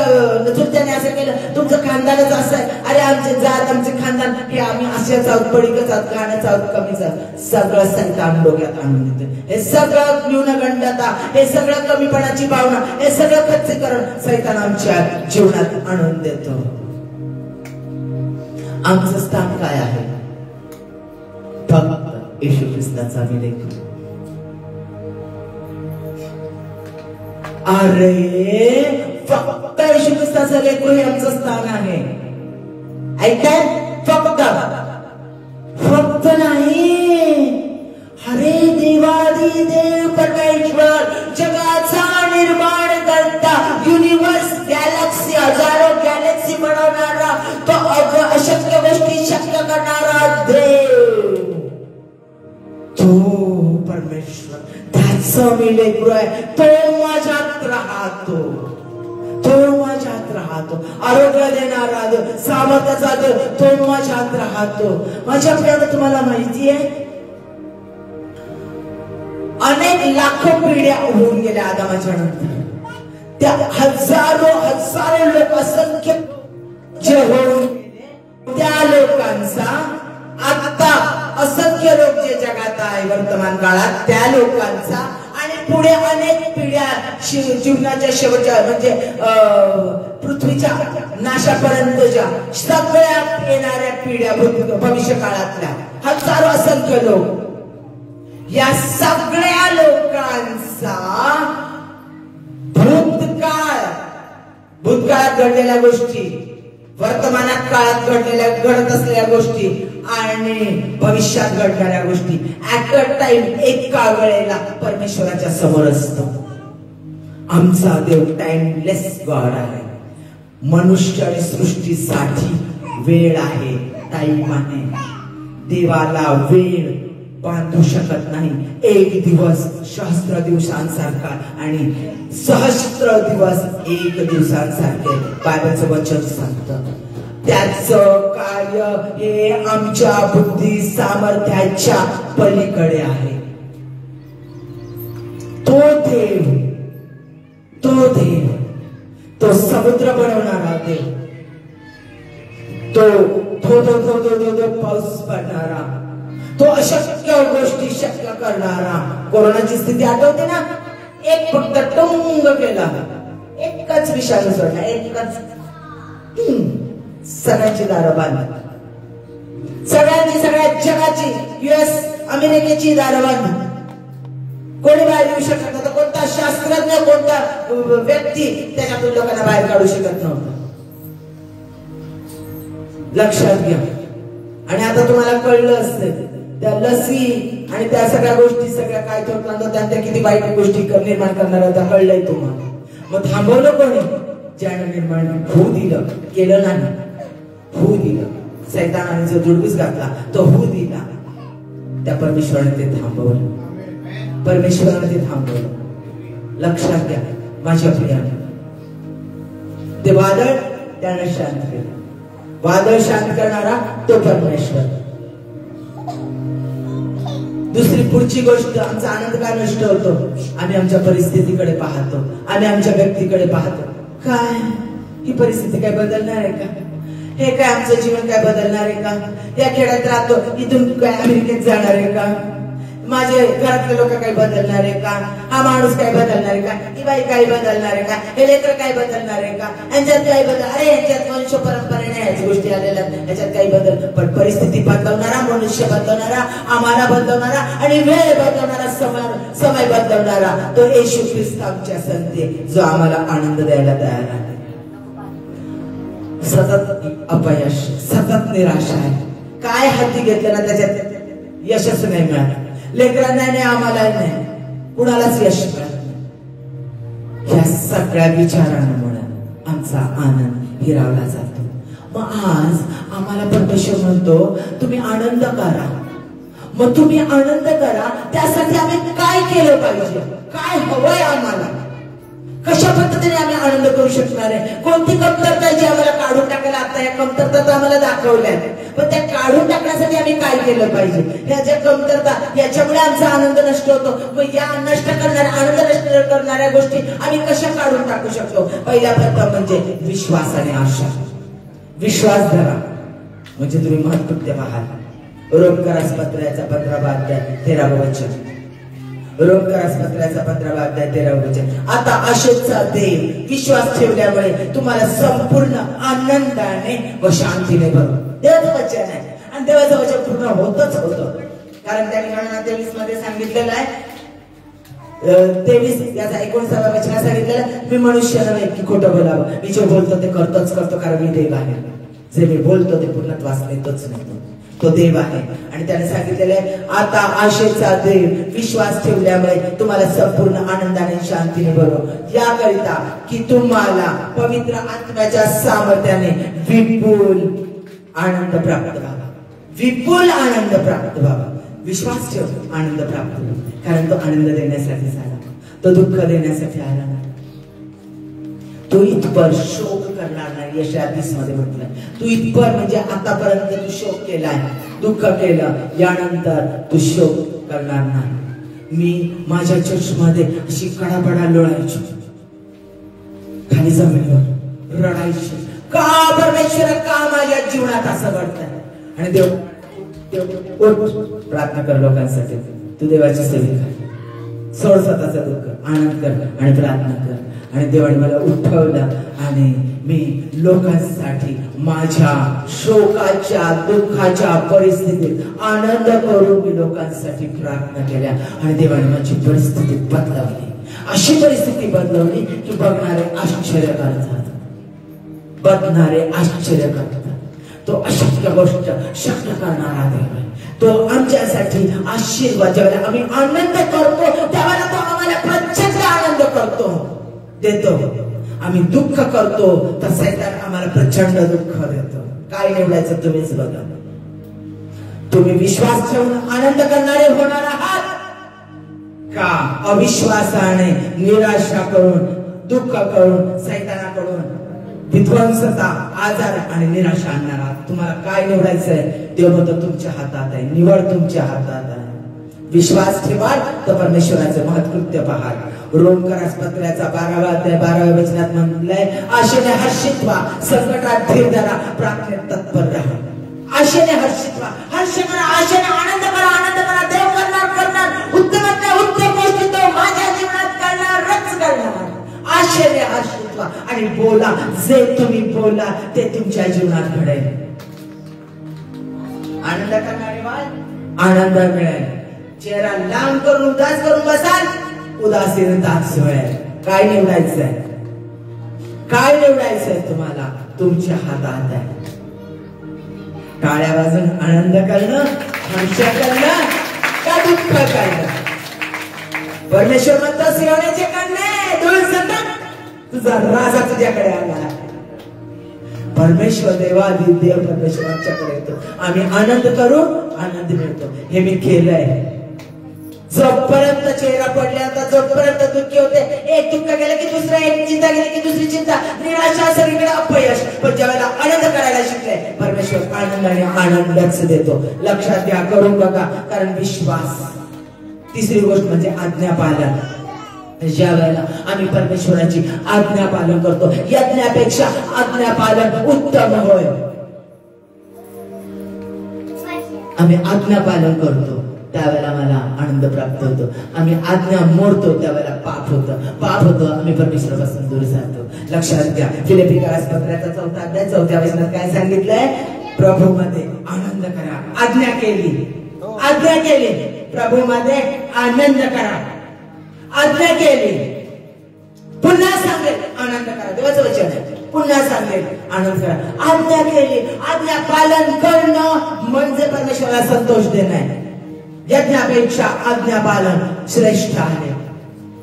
चुलत्याने असं केलं, तुमचं खानदानच असं आहे, अरे आमचे जात आमचे खानदान हे आम्ही असेच आहोत, पडीकच आहोत, घाणच आहोत, कमीच आहोत. सगळं सैतान डोक्यात आणून देते. हे सगळं न्यूनगंडता, हे सगळं कमीपणाची भावना, हे सगळं खच्चीकरण सैतान आमच्या जीवनात आणून देतो. आमचं स्थान काय आहे? फक्त येशू ख्रिस्ताचा विलेख. अरे फक्त येशू ख्रिस्ताचा लेकरू हे आमचं स्थान आहे. ऐकाय? फक्त फक्त नाही. हरे देवादी देव परमेश्वर, जगाचा निर्माण करता, युनिवर्स गॅलेक्सी, हजारो गॅलेक्सी बनवणारा, तो अशक्य गोष्टी शक्य करणारा देव, तो परमेश्वर, त्याचं मी लेकरू आहे. तो माझ्यात राहतो, तो माझ्यात राहतो. आरोग्य देणारा देव, सामर्थ्याचा देव, तो माझ्यात राहतो. माझ्या प्रियाला तुम्हाला माहिती आहे, अनेक लाखो पिढ्या होऊन गेल्या आदामाच्या नंतर. त्या हजारो लोक, असंख्य जे होऊन गेले, त्या लोकांचा आता असंख्य लोक जे जगात आहे वर्तमान काळात, त्या लोकांचा आणि पुढे अनेक पिढ्या जीवनाच्या शेवटच्या म्हणजे पृथ्वीच्या नाशापर्यंतच्या सगळ्या येणाऱ्या पिढ्या भविष्य काळातल्या हजारो असंख्य लोक, या सगळ्या लोकांचा भूतकाळात घडलेल्या गोष्टी, वर्तमानात काळात घडत असलेल्या गोष्टी आणि भविष्यात घडणाऱ्या गोष्टी ऍट अ टाइम, एका वेळेला परमेश्वराच्या समोर असतो. आमचा देव टाइमलेस गॉड आहे. मनुष्य आणि सृष्टीसाठी वेळ आहे, टाइम आहे. देवाला वेळ बांधू शकत नाही. एक दिवस सहस्त्र दिवसांसारखा आणि सहस्त्र दिवस एक दिवसांसारखे बायबलचं वचन सांगतं. त्याचं कार्य हे आमच्या बुद्धी सामर्थ्याच्या पलीकडे आहे. तो देव, तो समुद्र बनवणारा देव, तो पाऊस पडणारा, तो अशक्य गोष्टी शक्य करणारा. कोरोनाची स्थिती आठवते ना, एक फक्त टुंग केला, एकच विषाणू सोडला, एकच, सगळ्यांची दारं बांधली, सगळ्या जगाची, US अमेरिकेची दारं बांधली. कोणी बाहेर येऊ शकत नव्हतं. कोणता शास्त्रज्ञ, कोणता व्यक्ती त्याच्यातून लोकांना बाहेर काढू शकत नव्हता. लक्षात घ्या. आणि आता तुम्हाला कळलं असतं त्या लसी आणि त्या सगळ्या गोष्टी, सगळ्या काय त्या किती वाईट गोष्टी निर्माण करणार होत्या, कळलंय तुम्हाला. मग थांबवलं कोणी? ज्यानं निर्माण होऊ दिलं, केलं नाही, होऊ दिलं. सैतानाने जो जुडबूस घातला तो होऊ दिला, त्या परमेश्वराने ते थांबवलं. परमेश्वराने ते थांबवलं. लक्षात घ्या माझ्या प्रियाने. ते वादळ त्याने शांत केलं. वादळ शांत करणारा तो परमेश्वर. दुसरी पुढची गोष्ट, आमचा आनंद काय नष्ट होतो? आम्ही आमच्या परिस्थितीकडे पाहतो, आम्ही आमच्या व्यक्तीकडे पाहतो. काय ही परिस्थिती काय बदलणार आहे का? हे काय आमचं जीवन काय बदलणार आहे का? या खेड्यात राहतो, इथून काय अमेरिकेत जाणार आहे का? माझे घरातले लोक काय बदलणार आहे का? हा माणूस काय बदलणार आहे का? ही बाई काय बदलणार आहे का? हे लेकर काय बदलणार आहे का? यांच्यात काय बदल? अरे यांच्यात मनुष्य परंपरेने ह्याच गोष्टी आलेल्या, ह्याच्यात काही बदल. पण परिस्थिती बदलणारा, मनुष्य बदलणारा, आम्हाला बदलणारा आणि वेळ बदलणारा, समय बदलणारा तो येशू ख्रिस्त आमच्या संते, जो आम्हाला आनंद द्यायला तयार आहे. सतत अपयश, सतत निराशा आहे. काय हाती घेतलं ना त्याच्यात यशच नाही मिळालं. लेकरांना नाही, आम्हाला नाही, कुणालाच यश मिळत नाही. ह्या सगळ्या विचारांमुळे आमचा आनंद हिरावला जातो. मग आज आम्हाला परमेश्वर म्हणतो तुम्ही आनंद करा. मग तुम्ही आनंद करा, त्यासाठी आम्ही काय केलं पाहिजे, काय हवंय आम्हाला, कशा पद्धतीने आम्ही आनंद करू शकणार आहे, कोणती कमतरता आहे जी आम्हाला काढून टाकायला. आता या कमतरता आम्हाला दाखवल्या, पण त्या काढून टाकण्यासाठी आम्ही काय केलं पाहिजे. ह्या ज्या कमतरता, याच्यामुळे आमचा आनंद नष्ट होतो. मग या नष्ट करणाऱ्या, आनंद नष्ट करणाऱ्या गोष्टी आम्ही कशा काढून टाकू शकतो. पहिला प्रथम म्हणजे विश्वास आणि आशा. विश्वास धरा म्हणजे तुम्ही महत्कृत्य पाहाल. रोमकरास पत्राचा 15वा अध्याय 13वे वचन. रोमकरास पत्राचा 15वा अध्याय 13वे वचन. आता आशेचा देव विश्वास ठेवल्यामुळे तुम्हाला संपूर्ण आनंदाने व शांतीने भरू. देवाचं वचन आहे आणि देवाचं वचन पूर्ण होतच होतं. कारण त्या ठिकाणी 23 मध्ये सांगितलेलं आहे, 23 याचा 29व्या वचनात सांगितलेलं, मी मनुष्य नव्हे की खोटं बोलावं, मी जे बोलतो ते करतोच करतो, कारण मी देव आहे. जे मी बोलतो ते पूर्णत्वास नेतोच नाही, तो देव आहे. आणि त्याने सांगितलेलं आहे, आता आशेचा देव विश्वास ठेवल्यामुळे तुम्हाला संपूर्ण आनंदाने शांतीने भरो, याकरिता की तुम्हाला पवित्र आत्म्याच्या सामर्थ्याने विपुल आनंद प्राप्त व्हावा. विपुल आनंद प्राप्त व्हावा. विश्वास ठेव, आनंद प्राप्त व्हावा. कारण तो आनंद देण्यासाठी झाला, तो दुःख देण्यासाठी आला नाही. तो इतपर शोक करणार नाही. यशाया 30 मध्ये म्हटलं, तू इतपर म्हणजे आतापर्यंत तू शोक केलाय, दुःख केलं, यानंतर तू शोक करणार नाही. मी माझ्या चर्चमध्ये अशी कडाबडा लोळायची, खाली जमिनीवर रडायची, का परमेश्वर, का माझ्या जीवनात असं घडतंय. आणि देव प्रार्थना कर लोकांसाठी. तू देवाची सेवा कर, सोड स्वतःचं दुःख, आनंद कर आणि प्रार्थना कर. आणि देवाने मला उठवलं आणि मी लोकांसाठी माझ्या शोकाच्या, दुःखाच्या परिस्थितीत आनंद करून मी लोकांसाठी प्रार्थना केल्या. आणि देवाने माझी परिस्थिती बदलवली, अशी परिस्थिती बदलवली की बघणारे आश्चर्य करतात, बघणारे आश्चर्य करतात. तो अशक्य गोष्ट शक्य करणारा देव आहे. तो आमच्यासाठी आशीर्वाद, ज्यावेळेला आम्ही आनंद करतो त्यावेळेला तो आम्हाला प्रचंड आनंद करतो, देतो. आम्ही दुःख करतो तर सैतान आम्हाला प्रचंड दुःख देतो. काय निवडायचं तुम्हीच बघा. तुम्ही विश्वास ठेवून आनंद करणारे होणार आहात का अविश्वासाने, निराशा करून, दुःख करून, सैतानाकडून विध्वंसता, आजार आणि निराशा आणणार आहात. तुम्हाला काय निवडायचंय. देव म्हणतो तुमच्या हातात आहे, निवड तुमच्या हातात आहे. विश्वास ठेवाल तर परमेश्वराचे महत्कृत्य पाहाल. रोमकरास पत्राचा 12वा अध्याय 12व्या वचनात म्हटलंय, आशेने हर्षित व्हा, संकटात धीर धरा, प्रार्थनेत तत्पर राहा. आशेने हर्षित व्हा, हर्ष करा, आशेने आनंद करा, आनंद करा. देव करणार उत्तमातल्या उत्तम गोष्टी तो माझ्या जीवनात करणारच करणार. आशेने हर्षित व्हा आणि बोला, जे तुम्ही बोला ते तुमच्या जीवनात घडेल. आनंद करणारे व्हाल, आनंद मिळेल. चेहरा लांब करून उदास करून बसाल, उदासीनताच मिळेल. काय निवडायचंय, काय निवडायचंय तुम्हाला, तुमच्या हातात आहे. टाळ्या वाजून आनंद करणं, हर्ष करणं का दुःख करणं. परमेश्वर म्हणतो सिंहाचे कन्ये धूळ सतत तुझा राजा तुझ्याकडे आला. परमेश्वर देवादी देव परमेश्वराच्याकडे येतो. आम्ही आनंद करू, आनंद मिळतो. हे मी केलंय. जोपर्यंत चेहरा पडल्यानंतर, जोपर्यंत दुःखी होते, एक दुःख गेलं की दुसरं, एक चिंता गेली की दुसरी चिंता, निराशा, सगळीकडे अपयश. पण ज्यावेळेला आनंद करायला शिकले, परमेश्वर आनंदाने आनंदच देतो. लक्षात घ्या, करून बघा. कारण विश्वास. तिसरी गोष्ट म्हणजे आज्ञापालन. ज्या वेळेला आम्ही परमेश्वराची आज्ञा पालन करतो, यज्ञापेक्षा आज्ञापालन उत्तम होय. आम्ही आज्ञा पालन करतो त्यावेळेला मला आनंद प्राप्त होतो. आम्ही आज्ञा मोडतो त्यावेळेला पाप होतं, आम्ही परमेश्वरापासून दूर जातो. लक्षात घ्या, फिलिप्पियस पत्राचा 4वा अध्याय 4व्या वचनात काय सांगितलंय, प्रभूमध्ये आनंद करा. आज्ञा केली, प्रभूमध्ये आनंद करा. आज्ञा केली, पुन्हा सांगेल आनंद करा. देवाचं वचन आहे, पुन्हा सांगेल आनंद करा. आज्ञा केली, आज्ञा पालन करणं म्हणजे परमेश्वराला संतोष देणं आहे. यज्ञापेक्षा आज्ञापालन श्रेष्ठ आहे.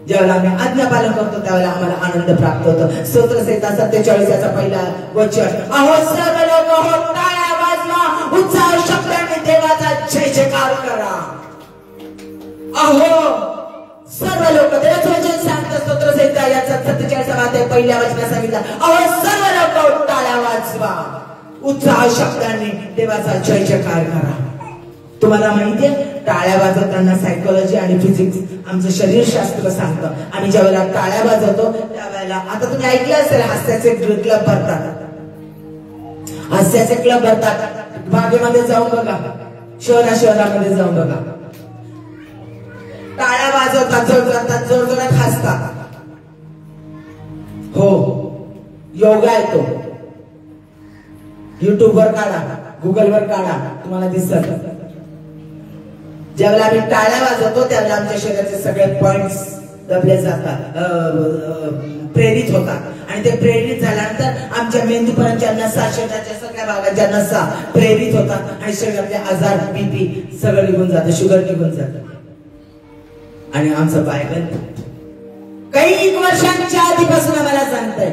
ज्यावेळेला आम्ही आज्ञापालन करतो त्यावेळेला आम्हाला आनंद प्राप्त होतो. स्तोत्रसंहिता 47 याचा पहिला वचन, अहो सर्व लोक हो टाळ्या वाजवा, उत्साह शब्दाने देवाचा जय जयकार करा. अहो सर्व लोक, देवाचं वचन सांगतं स्तोत्रसंहिता याचा 47 पहिल्या वचनात सांगितलं, अहो सर्व लोक टाळ्या वाजवा, उत्साह शब्दाने देवाचा जय जयकार करा. तुम्हाला माहितीये टाळ्या वाजवताना सायकोलॉजी आणि फिजिक्स आमचं शरीरशास्त्र सांगतं, आम्ही ज्या वेळेला टाळ्या वाजवतो त्यावेळेला, आता तुम्ही ऐकलं असेल हास्याचे क्लब भरतात, हास्याचे क्लब भरतात, बागेमध्ये जाऊन बघा, शहरामध्ये जाऊन बघा, टाळ्या वाजवतात, जोरजोरात हसतात. हो, योगा आहे तो. युट्यूबवर काढा, गुगलवर काढा, तुम्हाला दिसत. ज्यावेळेला आम्ही टाळ्या वाजवतो त्यावेळेला आमच्या शरीराचे सगळे पॉइंट्स दबले जातात, प्रेरित होतात आणि ते प्रेरित झाल्यानंतर आमच्या मेंदूपर्यंतच्या नसा, शरीराच्या सगळ्या भागाच्या नसा प्रेरित होतात आणि शरीरातले आजार, बीपी सगळं निघून जातं, शुगर निघून जातं. आणि आमचं बायबल काही वर्षांच्या आधीपासून आम्हाला सांगतंय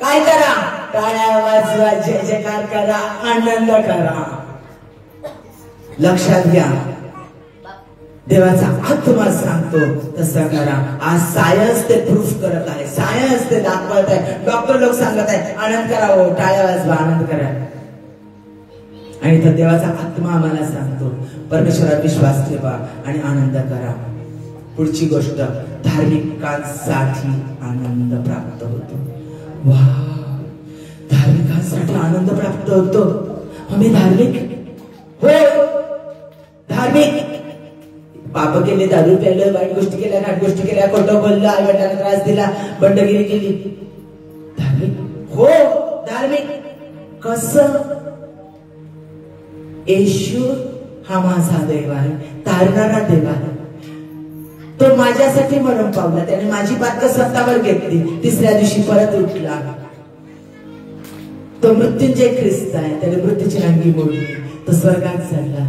काय करा, टाळ्या वाजवा, जय जयकार करा, आनंद करा. लक्षात घ्या, देवाचा आत्मा सांगतो तसं करा. आज सायन्स ते प्रूफ करत आहे, सायन्स ते दाखवत आहे, डॉक्टर लोक सांगत आहे आनंद करा, हो टाळ्या वाजवा, आनंद करा. आणि तर देवाचा आत्मा आम्हाला सांगतो परमेश्वरात विश्वास ठेवा आणि आनंद करा. पुढची गोष्ट, धार्मिकांसाठी आनंद प्राप्त होतो. वा, धार्मिकांसाठी आनंद प्राप्त होतो. आम्ही धार्मिक हो, धार्मिक पाप केले, दारू प्यायलं, वाईट गोष्टी केल्या, घाट गोष्टी केल्या, खोटं बोललं, आई वडिलांना त्रास दिला, बंडगिरी केली, धार्मिक हो, धार्मिक कसं? येशू हा माझा देव आहे, तारणारा देव आहे. तो माझ्यासाठी मरण पावला, त्याने माझी बातमी स्वतःवर घेतली, तिसऱ्या दिवशी परत उठला. तो मृत्युंजय ख्रिस्त आहे, त्याने मृत्यूची नांगी मोडली, तो स्वर्गात चढला.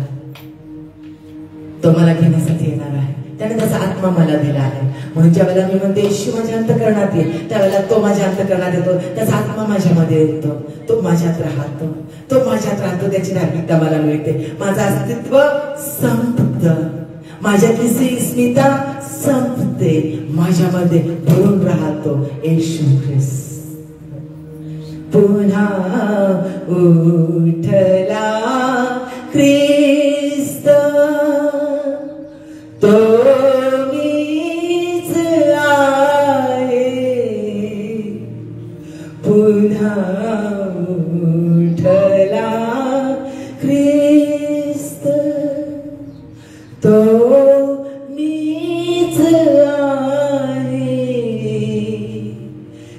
तो मला घेण्यासाठी येणार आहे, त्याने त्याचा आत्मा मला दिला आहे. म्हणून ज्या वेळेला मी म्हणते येशू माझ्या अंतःकरणात ये, त्यावेळेला तो माझ्या अंतःकरणात येतो, त्याचा आत्मा माझ्यामध्ये येतो, तो माझ्यात राहतो, तो माझ्यात राहतो, त्याची धार्मिकता मला मिळते. माझं अस्तित्व संपतं, माझ्यातली स्मिता संपते, माझ्यामध्ये भरून राहतो येशू ख्रिस्त. पुन्हा उठला ख्रिस्त, तो मीच आहे. पुन्हा उठला ख्रिस्त, तो मीच आहे.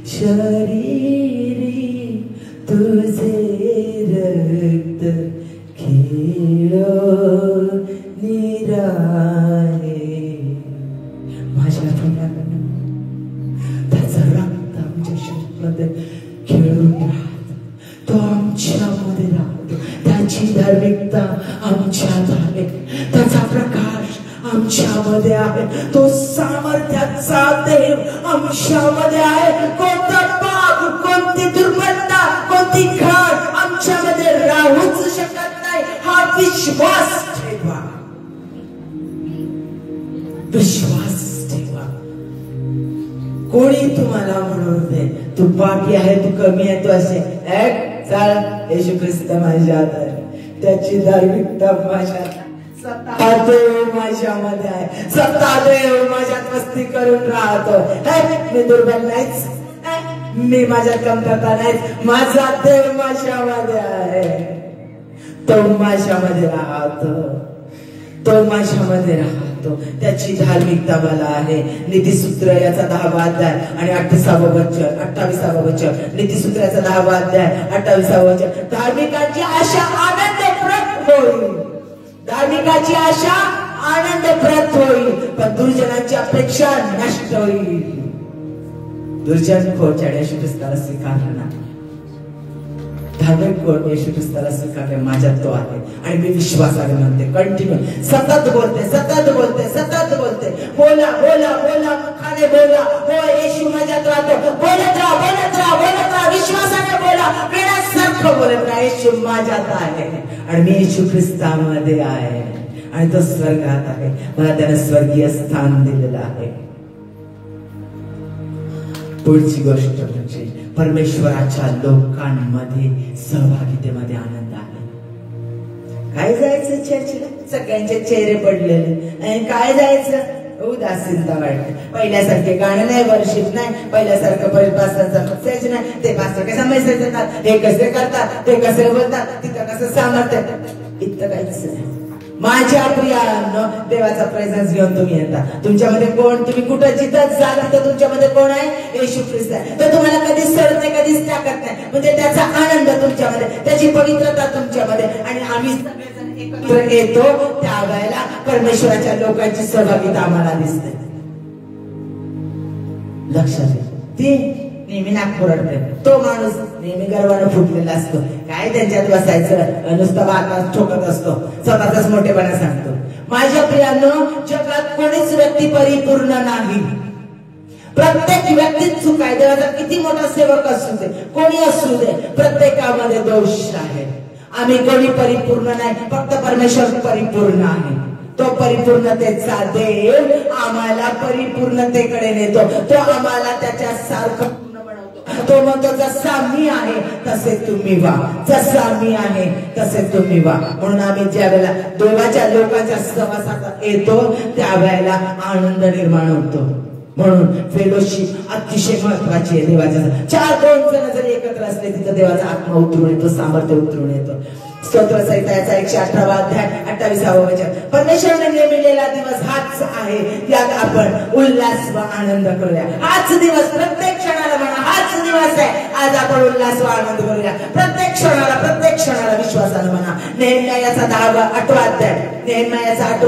शरीरी तुझे रक्त खेळो निराळे. माझ्या प्रियाकडनं त्याचं रक्त आमच्या शरीरामध्ये खेळून राहत, तो आमच्यामध्ये राहतो, त्याची धार्मिकता आमच्यात आहे, त्याचा प्रकाश आमच्यामध्ये आहे, तो सामर्थ्याचा देव आमच्यामध्ये आहे. कोणता पाप, कोणती दुर्बलता, कोणती घाण आमच्यामध्ये राहूच शकत नाही. हा विश्वास ठेवा, विश्वास ठेवा. कोणी तुम्हाला म्हणून दे तू पापी आहे, तू कमी आहे, तू असे चल, येशू ख्रिस्त माझ्यात आहे, त्याची धार्मिकता माझ्यात, सत्ता देव माझ्यामध्ये आहे, सत्ता देव माझ्यात वस्ती करून राहतो. मी दुर्बल नाहीच, मी माझ्यात कमतरता नाहीच, माझा देव माझ्यामध्ये आहे, तो माझ्यामध्ये राहतो, तो माझ्यामध्ये राहतो, त्याची धार्मिकता मला आहे. नीतिसूत्र याचा 10वा अध्याय आणि 28वा वचन, नीतिसूत्र याचा 10वा अध्याय 28वा वचन. धार्मिकांची आशा आनंदप्रद होईल, धार्मिकाची आशा आनंदप्रद होईल, पण दुर्जनांची अपेक्षा नष्ट होईल. दुर्जन खोटारड्या ख्रिस्ताला स्वीकारला नाही. धार्मिक कोण येशू ख्रिस्ताला स्वीकारले माझ्यात तो आहे आणि मी विश्वासाने म्हणते कंटिन्यू सतत बोलते बोला बोला बोला मुखाने बोला हो येशू माझ्यात राहतो बोलत राहा विश्वासाने बोला वेळासारखं बोलत राहा येशू माझ्यात आहे आणि मी येशू ख्रिस्तामध्ये आहे आणि तो स्वर्गात आहे मला त्याने स्वर्गीय स्थान दिलेलं आहे. पुढची गोष्ट म्हणजे परमेश्वराच्या लोकांमध्ये सहभागितेमध्ये आनंद आहे. काय जायचं चर्चला सगळ्यांचे चेहरे पडलेले आणि काय जायचं उदासीनता वाटते. पहिल्यासारखे गाणं नाही वर्षिप नाही पहिल्यासारखं पास्टरचा मेसेज नाही ते पास्टर कसा मेसेज देतात हे कसे करतात ते कसे बोलतात तिथं कसं सामर्थ्य इतकं काहीच नाही. माझ्या प्रियांनो देवाचा प्रेझेन्स घेऊन तुम्ही येता तुमच्यामध्ये कोण तुम्ही कुठं जिथं जाल तिथं तुमच्यामध्ये कोण आहे येशू ख्रिस्त आहे. तो तुम्हाला कधीच सोडत नाही कधीच टाकत नाही म्हणजे त्याचा आनंद तुमच्यामध्ये त्याची पवित्रता तुमच्यामध्ये आणि आम्ही सगळेजण एकत्र येतो त्यावेळेला परमेश्वराच्या लोकांची सहभागिता आम्हाला दिसते. लक्षात ती नेहमी नाक ओरडते तो माणूस नेहमी गर्वानं फुटलेला असतो काय त्यांच्यात बसायचं नुसतं बातम्या ठोकत असतो स्वतःचाच मोठेपणा सांगतो. माझ्या प्रियांनो जगात कोणीच व्यक्ती परिपूर्ण नाही. प्रत्येक व्यक्तीत चूक आहे. देवाचा किती मोठा सेवक असू दे कोणी असू दे प्रत्येकामध्ये दोष आहे. आम्ही कोणी परिपूर्ण नाही फक्त परमेश्वर परिपूर्ण आहे. तो परिपूर्णतेचा देव आम्हाला परिपूर्णतेकडे नेतो. तो आम्हाला त्याच्या सारखं तो म्हणतो जसा मी आहे तसे तुम्ही व्हा जसा मी आहे तसे तुम्ही व्हा. म्हणून आम्ही ज्या वेळेला देवाच्या लोकांच्या सहवासात येतो त्यावेळेला आनंद निर्माण होतो. म्हणून फेलोशिप अतिशय महत्वाची आहे. देवाच्या 4-2 जण जरी एकत्र असले तिथं देवाचा आत्मा उतरून येतो सामर्थ्य उतरून येतो. स्तोत्र संहिता 118 अध्याय 28 वचन परमेश्वराने नेमलेला दिवस हाच आहे यात आपण उल्हास व आनंद करूया. हाच दिवस प्रत्येक क्षणाला म्हणा हाच दिवस आहे आज आपण उल्हास व आनंद करूया. प्रत्येक क्षणाला विश्वासाने म्हणा. नेहम्याचा 8वा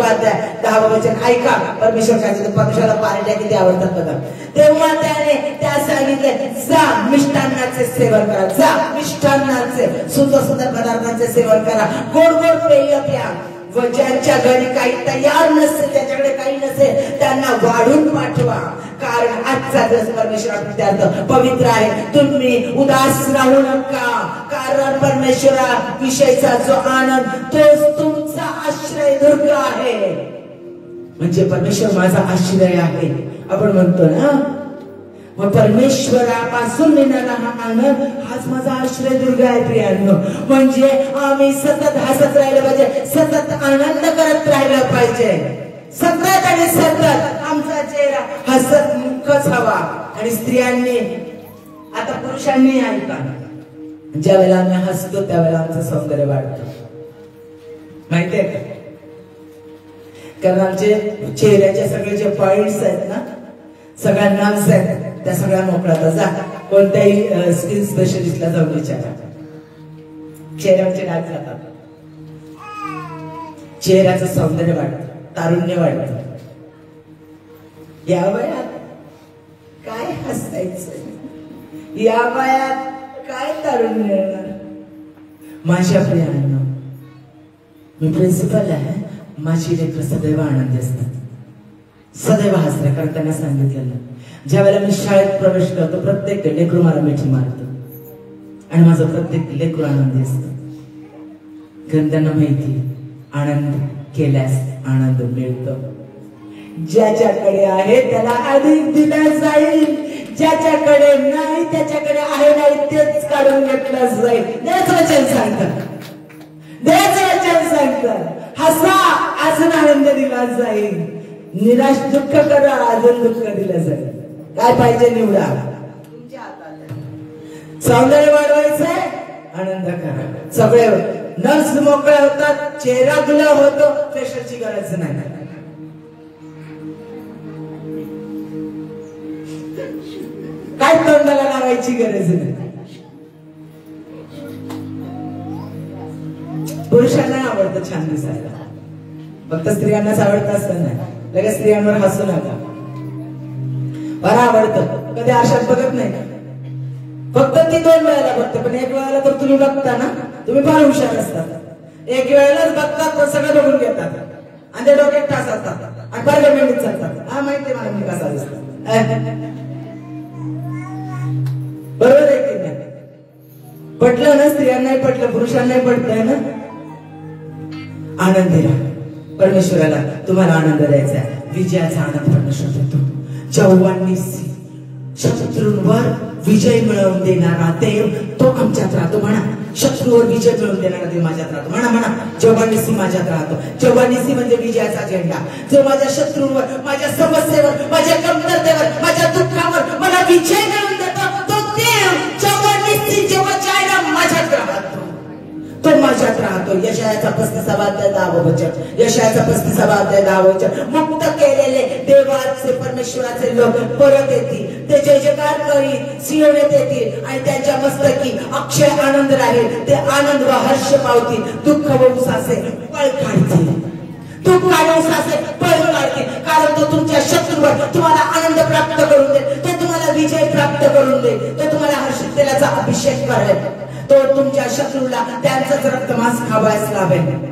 अध्याय 10वा वचन ऐका. परमेश्वर काय परमेश्वराला पारड्या किती आवडतात बघा. तेव्हा त्याने त्या सांगितले जा मिष्टान्नाचे सेवन करा जा मिष्टान्नाचे सुंदर पदार्थांचे सेवन करा गोड पेय प्या व ज्यांच्या घरी काही तयार नसते त्याच्याकडे काही नसेल त्यांना वाढून पाठवा कारण आजचा दिवस परमेश्वर विद्यार्थ पवित्र आहे. तुम्ही उदास राहू नका कारण परमेश्वरा विषयीचा जो आनंद तोच तुमचा आश्रय दुर्ग आहे. म्हणजे परमेश्वर माझा आश्रय आहे आपण म्हणतो ना मग परमेश्वरापासून मिळणारा हा आनंद हाच माझा आश्रय दुर्ग आहे प्रियांनो. म्हणजे आम्ही सतत हसत राहिलं पाहिजे सतत आनंद करत राहिलं पाहिजे सतत आणि सतत आमचा चेहरा हसत मुखच हवा. आणि स्त्रियांनी आता पुरुषांनी ऐका ज्या वेळेला आम्ही हसतो त्यावेळेला आमचं सौंदर्य वाढतं माहितीये का. कारण आमचे चेहऱ्याचे सगळे जे पॉइंट्स आहेत ना सगळ्या नर्व्स आहेत त्या सगळ्या मोकळ्या जा कोणत्याही स्किन स्पेशलिस्टला जाऊन विचारा चेहऱ्याचे डाग जातात चेहऱ्याचं सौंदर्य वाढतं तारुण्य वाढतं. या वयात काय हसायचं या वयात काय तारुण्य येणार. माझ्या प्रियांनो मी प्रिन्सिपल आहे. माझी लेकरं सदैव आनंदी असतात सदैव हसतात कारण त्यांना सांगितलेलं ज्या वेळेला मी शाळेत प्रवेश करतो प्रत्येक लेकरू मला मिठी मारतो आणि माझं प्रत्येक लेकरू आनंदी असतं कारण त्यांना माहिती आनंद केल्यास आनंद मिळतो. ज्याच्याकडे आहे त्याला अधिक दिला जाईल ज्याच्याकडे नाही त्याच्याकडे आहे नाही तेच काढून घेतलं जाईल. देवाचं वचन सांगतात हसा अजून आनंद दिला जाईल निराश दुःख करा अजून दुःख दिलं जाईल. काय पाहिजे निवडा तुमच्या हातात. सौंदर्य वाढवायचंय आनंद करा. सगळे नर्स मोकळ्या होतात चेहरा गुलाब होतो फेशियलची गरज नाही. काय तोंडाला लावायची गरज नाही. पुरुषांना आवडतं छान दिसायला फक्त स्त्रियांनाच आवडतं असं नाही. लगेच स्त्रियांवर हसू नका. बरं आवडतं कधी आरशात बघत नाही फक्त ती 2 वेळेला बघते, पण 1 वेळेला तर तुम्ही बघता ना, तुम्ही फार हुशार असतात. 1 वेळेलाच बघतात पण सगळं बघून घेतात आणि ते डोक्यात ठास असतात आणि बर्गर मेंढीत चालतात. हा माहिती मला मी कसा दिसतो. बरोबर आहे की नाही? पटलं ना, स्त्रियांनाही पटलं, पुरुषांनाही पटतंय ना. आनंद दिला परमेश्वराला, तुम्हाला आनंद द्यायचा आहे. विजयाचा आनंद परमेश्वर देतो. जेव्हा शत्रूंवर विजय मिळवून देणारा देव तो आमच्यात राहतो. म्हणा, शत्रूवर विजय मिळवून देणारा देव माझ्यात राहतो. म्हणा, जेव्हा निसी माझ्यात राहतो. जेव्हा निसी म्हणजे विजयाचा झेंडा. जो माझ्या शत्रूंवर, माझ्या समस्येवर, माझ्या कमतरतेवर, माझ्या दुःखावर मला विजय मिळवून देतो, तो देव जेव्हा निसी, जेव्हा जायला माझ्यात राहतो, तो माझ्यात राहतो. यशायाचा 35वा अध्याय 10वा वचन. यशायाचा 35वा अध्याय 10वा वचन. मुक्त केलेले देवाचे, परमेश्वराचे लोक परत येतील. ते जय जयकार करीत सिंहनेत येतील आणि त्यांच्या मस्तकी अक्षय आनंद राहील. ते आनंद व हर्ष पावतील. दुःख व उसासे पळ काढतील. दुःख आणि उसासे पळ काढतील. कारण तो तुमच्या शत्रूवर तुम्हाला आनंद प्राप्त करून देईल. तो तुम्हाला विजय प्राप्त करून देईल. तो तुम्हाला हर्षित तेलाचा अभिषेक करेल. तो तुमच्या शत्रूला त्यांचाच रक्तमांस खावायस लावेल.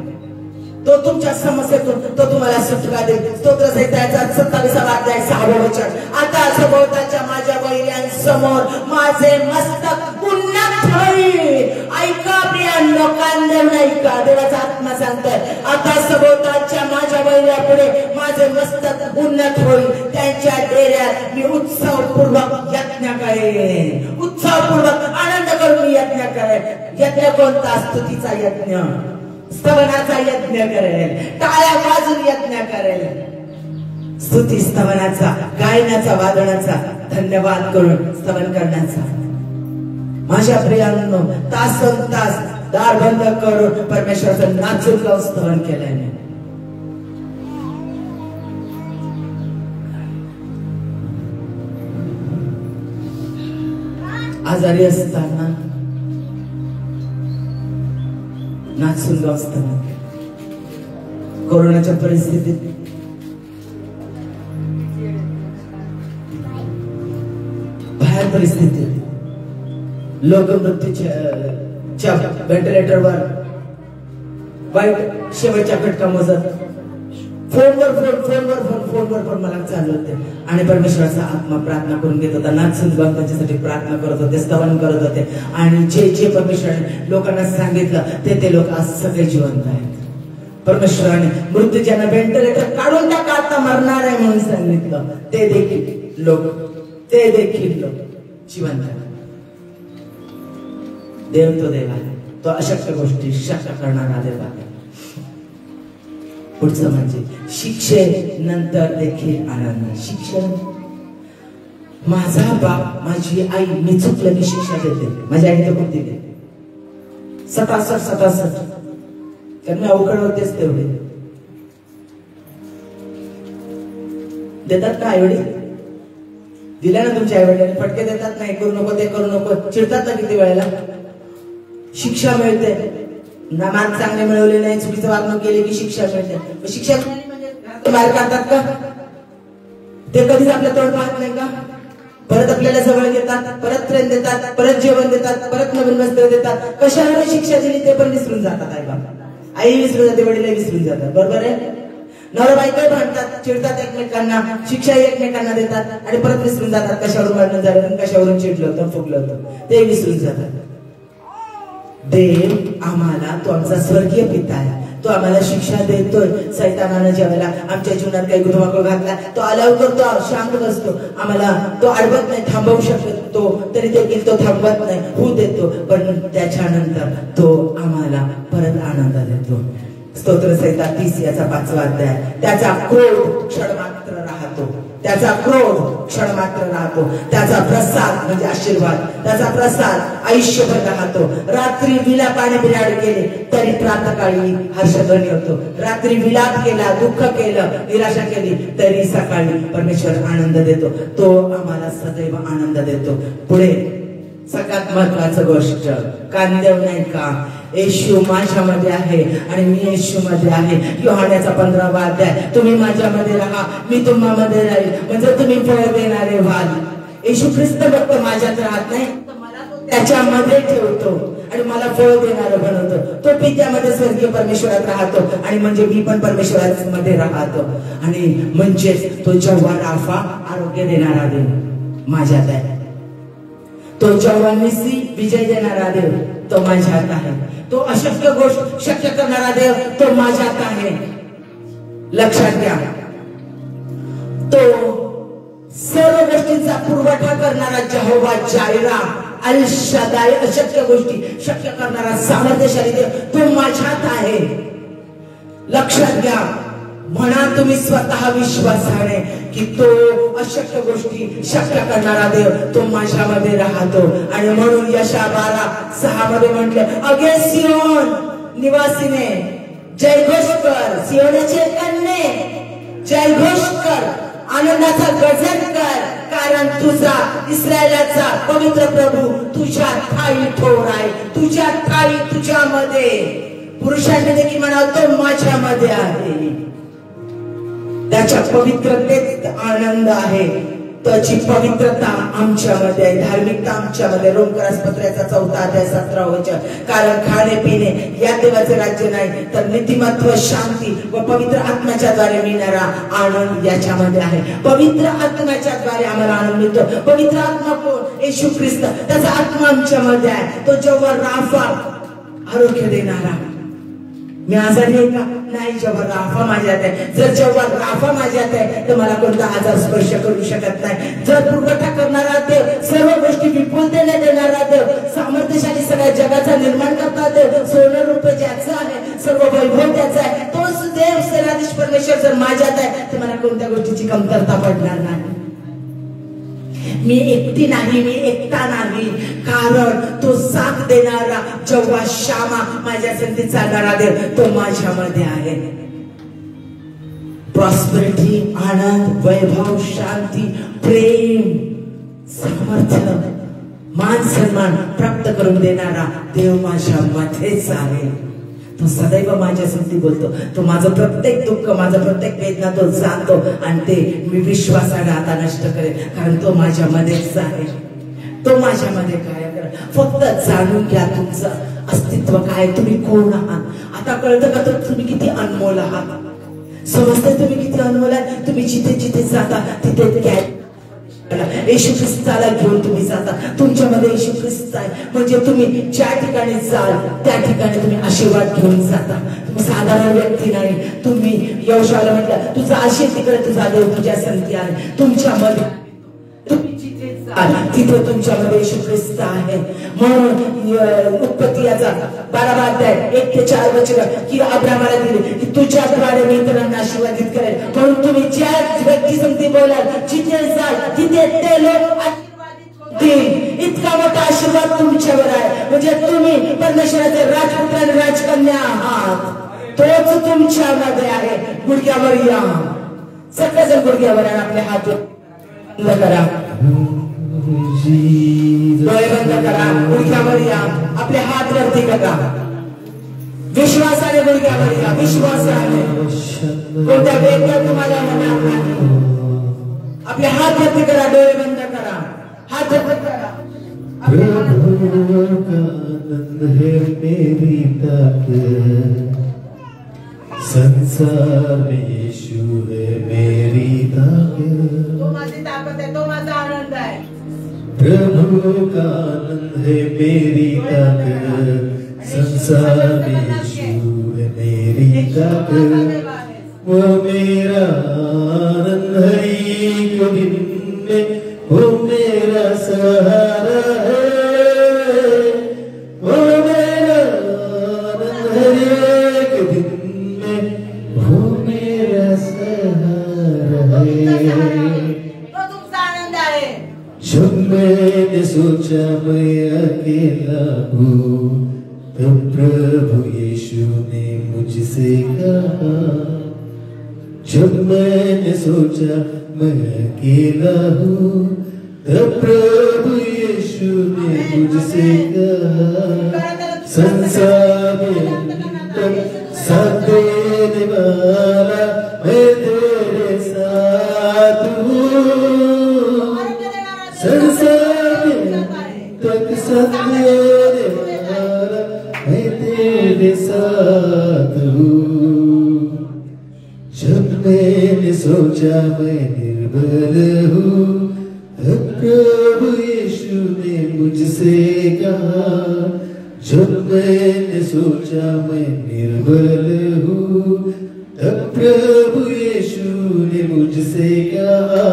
तो तुमच्या समस्येतून तो तुम्हाला सुटका देईल. स्तोत्रसंहितेचा 27वा अध्याय 6वं वचन. आता सभोवतालच्या माझ्या वैऱ्यांसमोर माझे मस्तक उन्नत होईल. ऐका प्रियांनो, कान देऊन ऐका. देवाचा आत्मा सांगतोय, आता सभोवतालच्या माझ्या वैऱ्यापुढे माझे मस्तक उन्नत होईल. त्यांच्या डेऱ्यात मी उत्सवपूर्वक यज्ञ करेन. उत्सवपूर्वक आनंद करून मी यज्ञ करेन. यज्ञ कोणता? स्तुतीचा यज्ञ, स्तवनाचा यज्ञ करेल, टाळ्या वाजून यज्ञ करेल. स्तुती स्तवनाचा, गायनाचा, वादनाचा, धन्यवाद करून स्तवन करण्याचा. माझ्या प्रियांनो, तासंतास दार बंद करून परमेश्वराचं नाचून गाऊन स्तवन केलंय. आजारी असताना नाचून गाऊन स्तवन, कोरोनाच्या परिस्थितीत भयान परिस्थितीत लोक मृत्यूच्या व्हेंटिलेटरवर वाईट शेवटच्या घटका मोजत फोनवर मला चालू होते आणि परमेश्वराचा आत्मा प्रार्थना करून घेत होता. नाचून गाऊन त्यांच्यासाठी प्रार्थना करत होते, स्तवन करत होते. आणि जे परमेश्वराने लोकांना सांगितलं ते लोक आज सगळे जिवंत आहेत. परमेश्वराने मृत्यू ज्यांना व्हेंटिलेटर काढून टाका, आता मरणार आहे म्हणून सांगितलं, ते देखील लोक जिवंत आहेत. देव तो देव आहे. तो अशक्य गोष्टी शक्य करणारा देव आहे. पुढचं म्हणजे शिक्षेनंतर देखील आनंद. शिक्षण, माझा बाप, माझी आई, मी चुकलं की शिक्षा देते. माझ्या आईने तर खूप दिली, 67 कारण मी अवघड होतेच तेवढे. देतात ना आईवडील? दिल्या ना तुमच्या आईवडिलांनी? फटके देतात नाही, करू नको, ते करू नको, चिडतात ना किती वेळेला. शिक्षा मिळते. नामान चांगले मिळवले नाही, चुकीचं वागणूक केली की शिक्षा मिळते. शिक्षा म्हणजे बाहेर काढतात का? ते कधीच आपल्या तोंड पाहत नाही का? परत आपल्याला जवळ घेतात, परत प्रेम देतात, परत जेवण देतात, परत नवीन वस्त्र देतात. कशाला शिक्षा दिली ते पण विसरून जातात. आई बाबा, आई विसरून जाते, वडील विसरून जातात. बरोबर आहे? नवरा बायको भांडतात, चिडतात एकमेकांना, शिक्षा एकमेकांना देतात आणि परत विसरून जातात. कशावरून भांडण झालं, कशावरून चिडलं होतं, फुगलं होतं, ते विसरून जातात. देव आम्हाला, तो आमचा स्वर्गीय पिता आहे, तो आम्हाला शिक्षा देतोय. सैतानानं ज्यावेळेला आमच्या जीवनात काही गुदमागो घातला, तो अलाव करतो, शांत बसतो. आम्हाला तो अडवत नाही, थांबवू शकतो तरी देखील तो थांबवत नाही, होऊ देतो. पण त्याच्यानंतर तो आम्हाला परत आनंद देतो. स्तोत्रसंहिता 30 याचा 5वा अध्याय. त्याचा क्रोध क्षणमात्र राहतो. त्याचा क्रोध क्षणमात्र राहतो. त्याचा प्रसाद म्हणजे आशीर्वाद, त्याचा प्रसाद आयुष्यभर राहतो. रात्री विलापाने बिराड केले तरी प्रातःकाळी हर्षध्वनी होतो. रात्री विलाप केला, दुःख केलं, निराशा केली तरी सकाळी परमेश्वर आनंद देतो. तो आम्हाला सदैव आनंद देतो. पुढे सगळ्यात महत्वाचं गोष्ट, कांदेव नाही का, येशू माझ्यामध्ये आहे आणि मी येशूमध्ये आहे. योहानाचा 15वा अध्याय. तुम्ही माझ्यामध्ये राहा, मी तुम्हामध्ये राहील, म्हणजे तुम्ही फळ देणारे व्हाल. येशू ख्रिस्त फक्त माझ्यात राहत नाही, मला तो त्याच्यामध्ये ठेवतो आणि मला फळ देणारं बनवतो. तो पित्यामध्ये स्वर्गीय परमेश्वरात राहतो आणि म्हणजे मी पण परमेश्वरात मध्ये राहतो. आणि म्हणजे तो जेव्हा राफा आरोग्य देणारा देव माझ्यात आहे. तो जेव्हा निसी विजय देणारा देव तो माझ्यात आहे. तो अशक्य गोष्ट शक्य करणारा देव तो माझ्यात आहे. लक्षात घ्या, तो सर्व गोष्टींचा पुरवठा करणारा यहोवा जायरा, अल शदाय, अशक्य गोष्टी शक्य करणारा सामर्थ्यशाली देव तो माझ्यात आहे. लक्षात घ्या, म्हणा तुम्ही स्वतः विश्वासाने की तो अशक्य गोष्टी शक्य करणारा देव तो माझ्यामध्ये राहतो. आणि म्हणून यशा 12:6 मध्ये म्हटले, अगे सियोन निवासीने जय घोष कर, सियोनचे कन्ये जय घोष कर, आनंदाचा गजर कर, कारण तुझा इस्रायलाचा पवित्र प्रभू तुझ्या ठाई ठोर आहे. तुझ्या ठाई तुझ्यामध्ये. पुरुषांनी देखील म्हणावं तो माझ्यामध्ये आहे. त्याच्या पवित्रतेत आनंद आहे. त्याची पवित्रता आमच्यामध्ये आहे, धार्मिकता आमच्यामध्ये. रोमकरास पत्राचा 4 अध्याय 17 वचन. कारण खाणे पिणे या देवाचे राज्य नाही, तर नीतिमत्व, शांती व पवित्र आत्म्याच्या द्वारे मिळणारा आनंद याच्यामध्ये आहे. पवित्र आत्म्याच्या द्वारे आम्हाला आनंद मिळतो. पवित्र आत्मा कोण? येशू ख्रिस्त. त्याचा आत्मा आमच्यामध्ये आहे. तो जेव्हा राफा आरोग्य देणारा. मी आजारी आहे का? नाही, जेव्हा राफा माझ्यात आहे. जर जेव्हा राफा माझ्यात आहे तर मला कोणता आजार स्पर्श करू शकत नाही. जर पुरवठा करणारा देव, सर्व गोष्टी विपुलतेने देणारा देव, सामर्थ्यशाली सगळ्या जगाचा निर्माण करता देव, सोनं रूप ज्याचं आहे, सर्व वैभव त्याचा आहे, तोच देव सेनाधीश परमेश्वर जर माझ्यात आहे तर मला कोणत्या गोष्टीची कमतरता पडणार नाही. मी एकटी नाही, मी एकटा नाही, कारण तो साथ देणारा जेव्हा शामा माझ्या संगती चालणारा देव तो माझ्यामध्ये आहे. प्रॉस्पेरिटी, आनंद, वैभव, शांती, प्रेम, सामर्थ्य, मान सन्मान प्राप्त करून देणारा देव माझ्यामध्येच आहे. तो सदैव माझ्यासाठी बोलतो. तो माझं प्रत्येक दुःख, माझं प्रत्येक वेदना तो जाणतो आणि ते मी विश्वासाने आता नष्ट करेल, कारण तो माझ्यामध्येच आहे. तो माझ्यामध्ये काय करेल. फक्त जाणून घ्या तुमचं अस्तित्व काय, तुम्ही कोण आहात. आता कळतं का तुम्ही किती अनमोल आहात. समजते तुम्ही किती अनमोल आहात. तुम्ही जिथे जिथे जाता तिथे काय येशू ख्रिस्ताला घेऊन तुम्ही जाता. तुमच्यामध्ये येशू ख्रिस्त आहे म्हणजे तुम्ही ज्या ठिकाणी जाल त्या ठिकाणी तुम्ही आशीर्वाद घेऊन जाता. तुम्ही साधारण व्यक्ती नाही. तुम्ही यहोशाला म्हटलं, तुझा आशीर्वाद तिकडे तुझा देव तुझ्या संगती आहे. तुमच्यामध्ये तुम्ही जिथे जाल तिथे तुमच्यामध्ये येशू ख्रिस्त आहे. म्हणून उत्पत्ती याचा 12 अध्याय 1 ते 4 वचन की अब्रामाला दिले की तुझ्याद्वारे मी इतरांना आशीर्वादित करेल. म्हणून तुम्ही ज्या व्यक्ती संगती बोलाल, जिथे जाल तिथे ते लोक आशीर्वादित होतील. इतका मोठा आशीर्वाद तुमच्यावर आहे. म्हणजे तुम्ही परमेश्वराचे राजपुत्र आणि राजकन्या आहात. तोच तुमच्यामध्ये आहे. गुडघ्यावर या, सगळेजण गुडघ्यावर आहे. आपले हात बंद करा, डोळे बंद करा, गुडघ्यावर या, आपले हात वरती करा. विश्वासाने गुडघ्यावर या, विश्वासाने. कोणत्या वेदना तुम्हाला होणार नाही. आपले हात वरती करा, डोळे बंद करा, हात वरती करा. मेरी ताकत, संसार में यीशु है मेरी ताकत. तो माझी ताकद आहे, तो माझा आनंद आहे. प्रभु का आनंद है मेरी ताकत, संसार में यीशु है मेरी ताकत. वो मेरा आनंद है एक दिन में, वो मेरा सहारा है. वो मेरा आनंद है एक दिन में, वो मेरा सहारा है. जब मैंने सोचा मैं अकेला हूँ, तब प्रभु यीशु ने मुझसे कहा. जब मैंने सोचा मैं अकेला हूँ, तब प्रभु यीशु ने मुझसे कहा. संसार में साथ देने वाला मैं तेरे साथ हूँ. संसार में तक साथ सोचा मैं निर्बल हूँ, तब प्रभु यीशु ने मुझसे कहा। जब मैंने सोचा मैं निर्बल हूँ, तब प्रभु यीशु ने मुझसे कहा।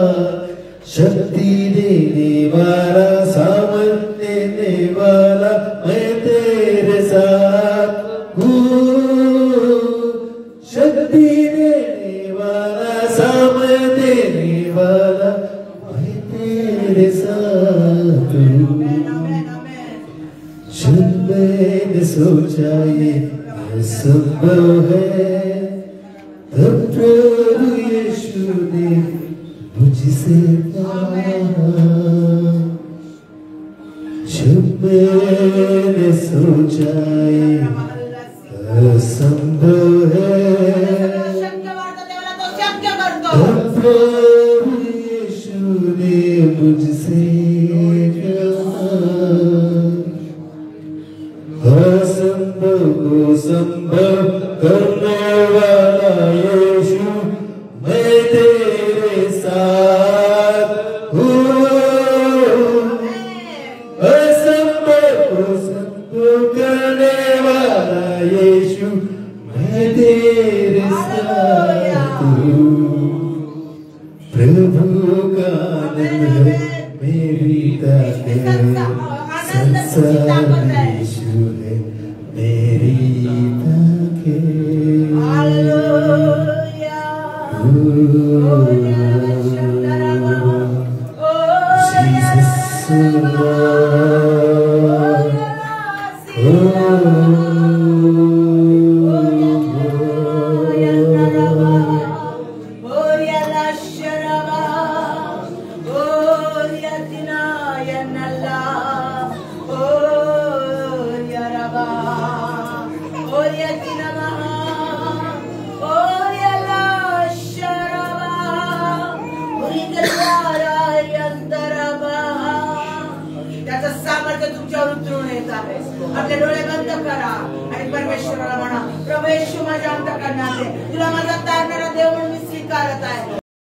शक्ति देने वाला, सामर्थ देने वाला, मैं तेरे साथ हूँ। शक्ति देने वाला, सामर्थ देने वाला, मैं तेरे साथ हूँ। जब मैंने सोचा ये असंभव है, तब प्रभु यीशु ने मुझसे कहा। जब मैंने सोचा ये असंभव है, तब प्रभु यीशु ने मुझसे कहा। असंभव को संभव करने वाला यीशु, मैं तेरे साथ हूँ। असंभव को संभव करने वाला यीशु, मैं तेरे साथ हूँ। प्रभु का नाम है मेरी ताकत, संसार यीशु है मेरी ताकत। आपले डोळे बंद करा आणि परमेश्वराला म्हणा, प्रभू येशू माझ्या अंतःकरणात आहे, तुला माझा तारणारा देव म्हणून मी स्वीकारत आहे.